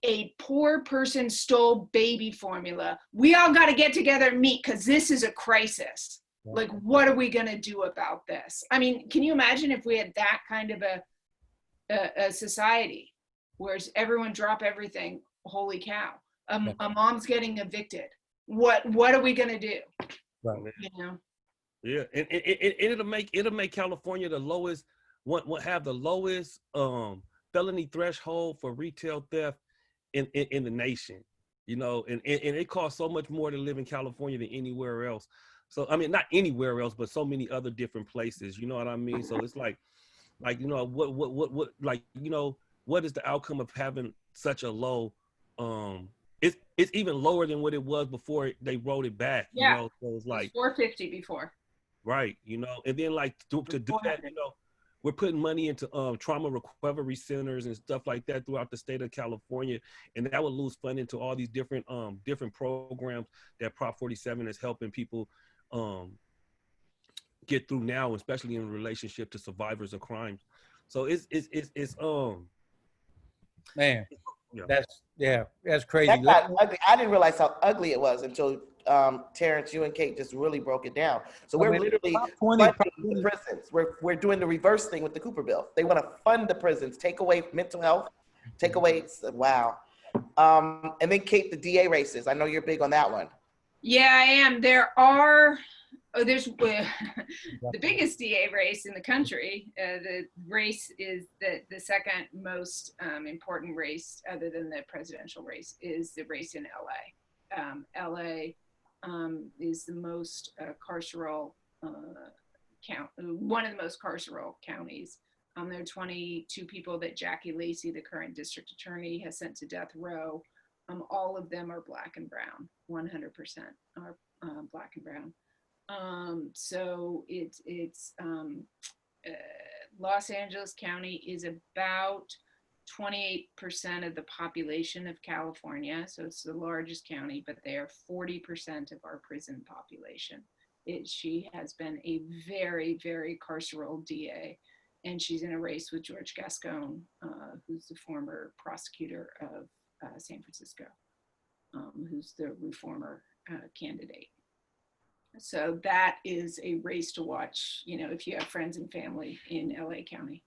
a poor person stole baby formula. We all got to get together and meet because this is a crisis. Yeah. Like, what are we going to do about this? I mean, can you imagine if we had that kind of a society where everyone drop everything? Holy cow. A mom's getting evicted. What are we going to do? Right. You know? Yeah, and it'll make California the lowest, have the lowest felony threshold for retail theft in the nation. You know, and it costs so much more to live in California than anywhere else. So I mean, not anywhere else, but so many other different places. You know what I mean? So it's like you know, what like, you know, what is the outcome of having such a low? It's even lower than what it was before they rolled it back. You Yeah. know, so it's like 450 before. right. You know, and then like to do that, you know, we're putting money into trauma recovery centers and stuff like that throughout the state of California, and that would lose funding to all these different programs that Prop 47 is helping people get through now, especially in relationship to survivors of crimes. So it's Man, yeah. that's crazy. That got ugly. I didn't realize how ugly it was until Terrance, you and Kate just really broke it down. So we're literally funding the prisons. We're doing the reverse thing with the Cooper bill. They want to fund the prisons, take away mental health, take away, wow. And then Kate, the DA races. I know you're big on that one. Yeah, I am. There's the biggest DA race in the country. The race is the second most important race, other than the presidential race, is the race in LA. LA is the most carceral one of the most carceral counties. There are 22 people that Jackie Lacey, the current district attorney, has sent to death row. All of them are Black and brown. 100% are Black and brown. So it's Los Angeles County is about 28% of the population of California. So it's the largest county, but they are 40% of our prison population. She has been a very, very carceral DA, and she's in a race with George Gascon, who's the former prosecutor of San Francisco, who's the reformer candidate. So that is a race to watch, you know, if you have friends and family in LA County.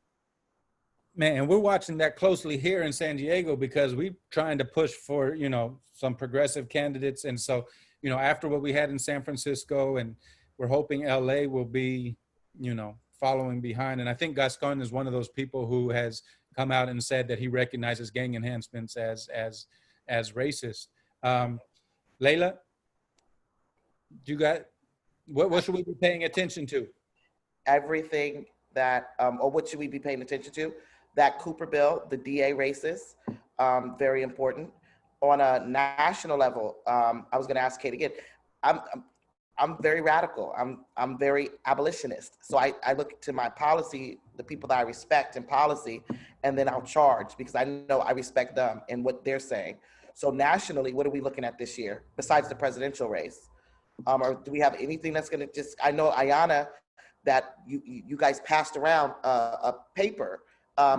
Man, and we're watching that closely here in San Diego because we're trying to push for, you know, some progressive candidates. And so, you know, after what we had in San Francisco, and we're hoping LA will be, you know, following behind. And I think Gascon is one of those people who has come out and said that he recognizes gang enhancements as racist. Layla, you got, what should we be paying attention to? Everything that, or what should we be paying attention to? That Cooper bill, the DA races, very important. On a national level, I was going to ask Kate again. I'm very radical. I'm very abolitionist. So I look to my policy, the people that I respect in policy, and then I'll charge because I know I respect them and what they're saying. So nationally, what are we looking at this year besides the presidential race? Or do we have anything that's going to just? I know Ayanna, that you guys passed around a paper. I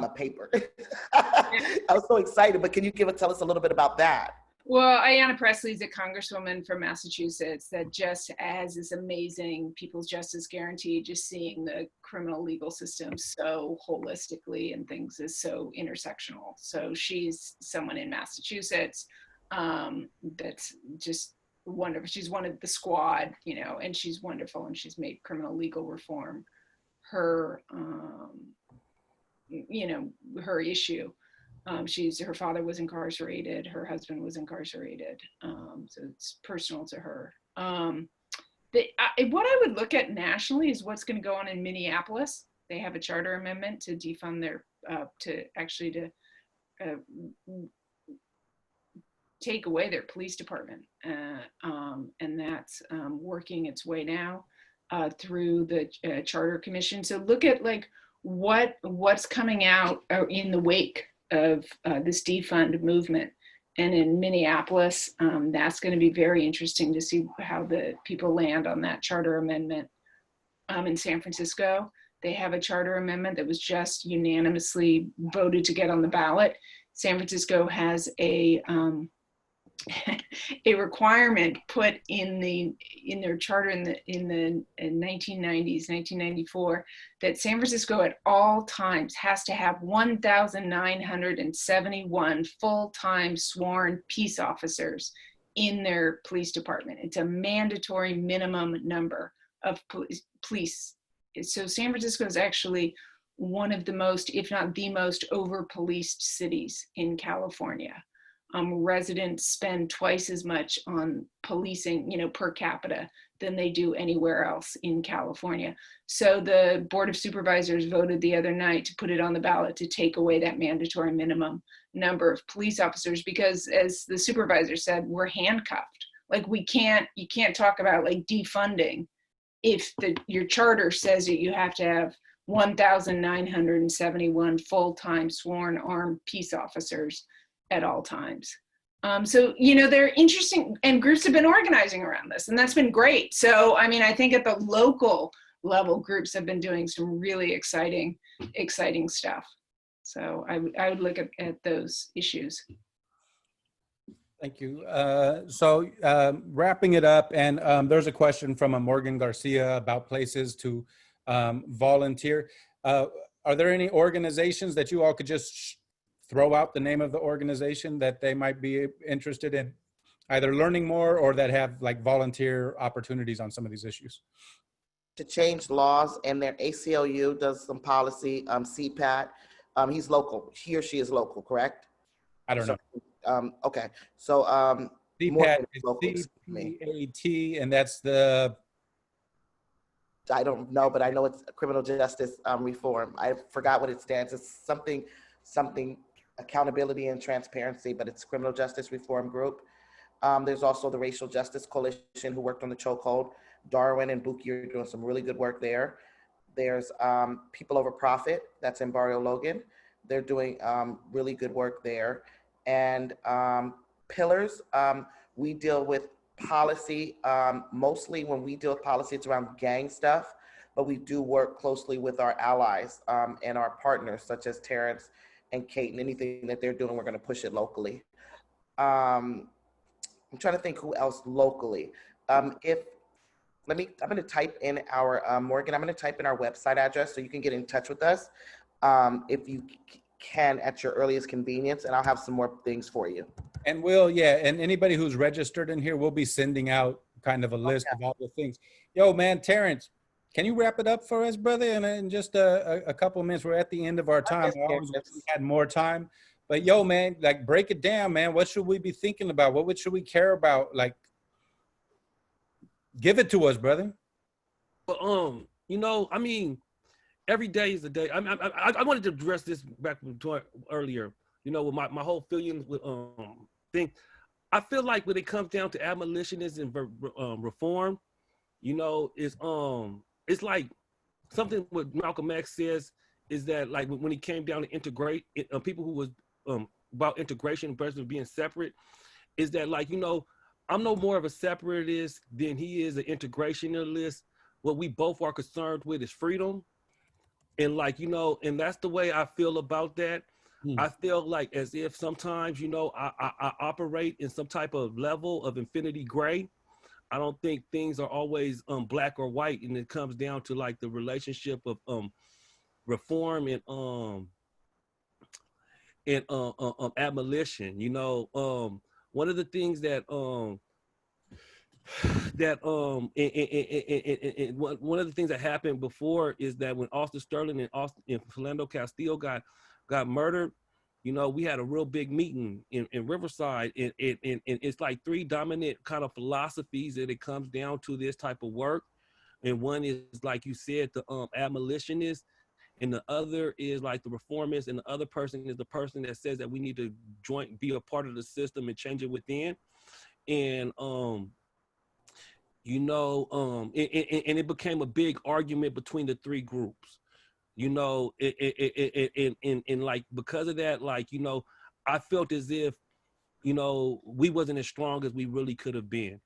was so excited, but can you tell us a little bit about that? Well, Ayanna Pressley is a congresswoman from Massachusetts that just as this amazing People's Justice Guarantee, just seeing the criminal legal system so holistically and things is so intersectional. So she's someone in Massachusetts that's just wonderful. She's one of the squad, you know, and she's wonderful, and she's made criminal legal reform her, you know, her issue. Her father was incarcerated, her husband was incarcerated, so it's personal to her. What I would look at nationally is what's going to go on in Minneapolis. They have a charter amendment to defund their, to take away their police department, and that's working its way now through the Charter Commission. So look at like what's coming out in the wake of this defund movement. And in Minneapolis, that's going to be very interesting to see how the people land on that charter amendment. In San Francisco, they have a charter amendment that was just unanimously voted to get on the ballot. San Francisco has a requirement put in their charter in the 1990s, 1994, that San Francisco at all times has to have 1,971 full-time sworn peace officers in their police department. It's a mandatory minimum number of police. So San Francisco is actually one of the most, if not the most, over-policed cities in California. Residents spend twice as much on policing, you know, per capita than they do anywhere else in California. So the Board of Supervisors voted the other night to put it on the ballot to take away that mandatory minimum number of police officers, because as the supervisor said, we're handcuffed. Like you can't talk about like defunding if your charter says that you have to have 1,971 full-time sworn armed peace officers at all times. So, they're interesting, and groups have been organizing around this, and that's been great. So, I mean, I think at the local level, groups have been doing some really exciting stuff. So I would look at those issues. Thank you. So wrapping it up, and there's a question from Morgan Garcia about places to volunteer. Are there any organizations that you all could just throw out the name of the organization that they might be interested in either learning more or that have like volunteer opportunities on some of these issues? To change laws, and their ACLU does some policy, CPAT. He's local, he or she is local, correct? I don't know. Okay, so CPAT is CPAT, and that's the... I don't know, but I know it's criminal justice reform. I forgot what it stands. It's something accountability and transparency, but it's criminal justice reform group. There's also the Racial Justice Coalition, who worked on the chokehold. Darwin and Buki are doing some really good work there. There's People Over Profit, that's in Barrio Logan. They're doing really good work there. And Pillars, we deal with policy. Mostly when we deal with policy, it's around gang stuff, but we do work closely with our allies and our partners, such as Terrance and Kate, and anything that they're doing, we're going to push it locally. I'm trying to think who else locally. I'm going to type in our, Morgan, I'm going to type in our website address so you can get in touch with us if you can at your earliest convenience, and I'll have some more things for you. And and anybody who's registered in here, we'll be sending out kind of a list of all the things. Yo, man, Terrance, can you wrap it up for us, brother? And in just a couple of minutes, we're at the end of our time. I always wish we had more time. But yo, man, like break it down, man. What should we be thinking about? What should we care about? Like, give it to us, brother. But I mean, every day is a day. I wanted to address this back to earlier. With my whole feelings with thing. I feel like when it comes down to abolitionism and reform, it's like something what Malcolm X says is that like when he came down to integrate people who was about integration versus being separate, is that like I'm no more of a separatist than he is an integrationalist. What we both are concerned with is freedom, and like and that's the way I feel about that. I feel like as if sometimes I operate in some type of level of infinity gray. I don't think things are always black or white, and it comes down to like the relationship of reform and abolition. One of the things that one of the things that happened before is that when Austin Sterling and Philando Castillo got murdered, we had a real big meeting in Riverside, and it's like three dominant kind of philosophies that it comes down to this type of work. And one is, like you said, the abolitionist, and the other is like the reformist, and the other person is the person that says that we need to be a part of the system and change it within. And and it became a big argument between the three groups. And like because of that, like I felt as if we wasn't as strong as we really could have been.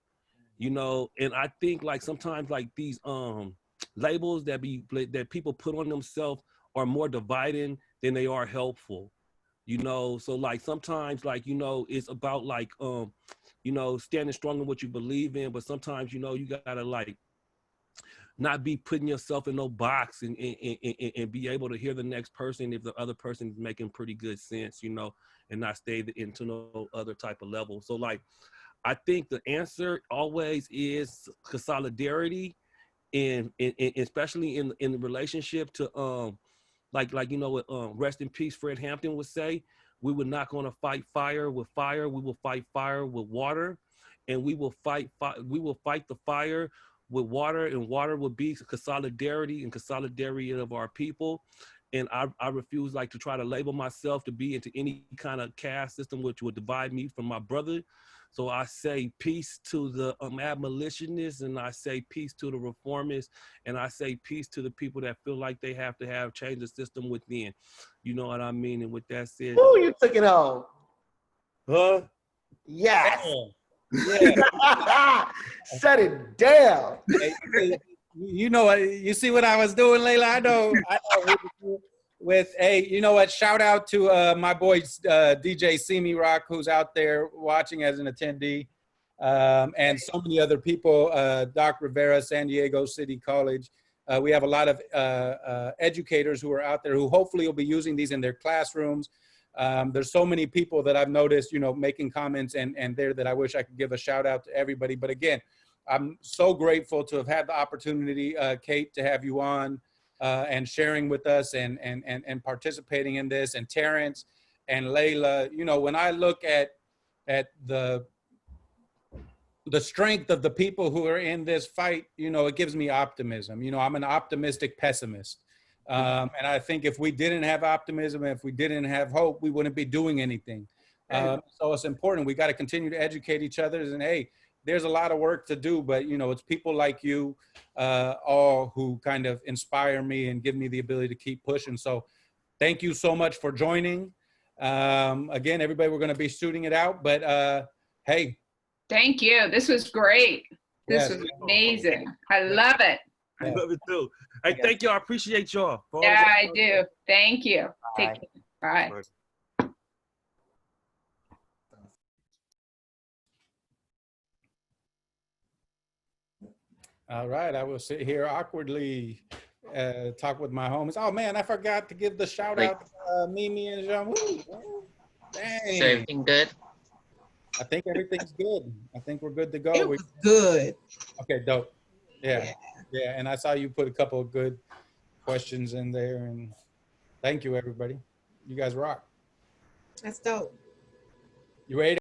And I think like sometimes like these labels that people put on themselves are more dividing than they are helpful. So like sometimes like it's about like standing strong in what you believe in, but sometimes you gotta like not be putting yourself in no box and be able to hear the next person if the other person is making pretty good sense, and not stay into no other type of level. So like, I think the answer always is solidarity, and especially in the relationship to like what rest in peace Fred Hampton would say, we were not going to fight fire with fire, we will fight fire with water, and we will fight the fire with water, and water would be solidarity and solidarity of our people. And I refuse like to try to label myself to be into any kind of caste system which would divide me from my brother. So I say peace to the abolitionists, and I say peace to the reformists, and I say peace to the people that feel like they have to have change the system within. You know what I mean? And with that said, Ooh, you took it home. huh? Yes. Yeah. Shut it down. Hey, you know what? You see what I was doing, Layla? I know. With a, you know what? Shout out to my boy DJ Simi Rock, who's out there watching as an attendee, and so many other people. Doc Rivera, San Diego City College. We have a lot of educators who are out there who hopefully will be using these in their classrooms. There's so many people that I've noticed, you know, making comments and there that I wish I could give a shout out to everybody. But again, I'm so grateful to have had the opportunity, Kate, to have you on and sharing with us and participating in this, and Terrance and Layla. You know, when I look at the strength of the people who are in this fight, you know, it gives me optimism. You know, I'm an optimistic pessimist. And I think if we didn't have optimism, if we didn't have hope, we wouldn't be doing anything. So it's important. We got to continue to educate each other. And hey, there's a lot of work to do, but you know, it's people like you all who kind of inspire me and give me the ability to keep pushing. So thank you so much for joining. Again, everybody, we're going to be shooting it out, but hey. Thank you. This was great. This Yes. was amazing. I love it. I love it too. Hey, thank y'all. I appreciate y'all. Yeah, I do. Thank you. Take care. Bye. All right, I will sit here awkwardly, talk with my homies. Oh man, I forgot to give the shout out to Mimi and Jean. Dang. So everything good? I think everything's good. I think we're good to go. It was good. Okay, dope. Yeah, and I saw you put a couple of good questions in there, and thank you, everybody. You guys rock. That's dope. You ready?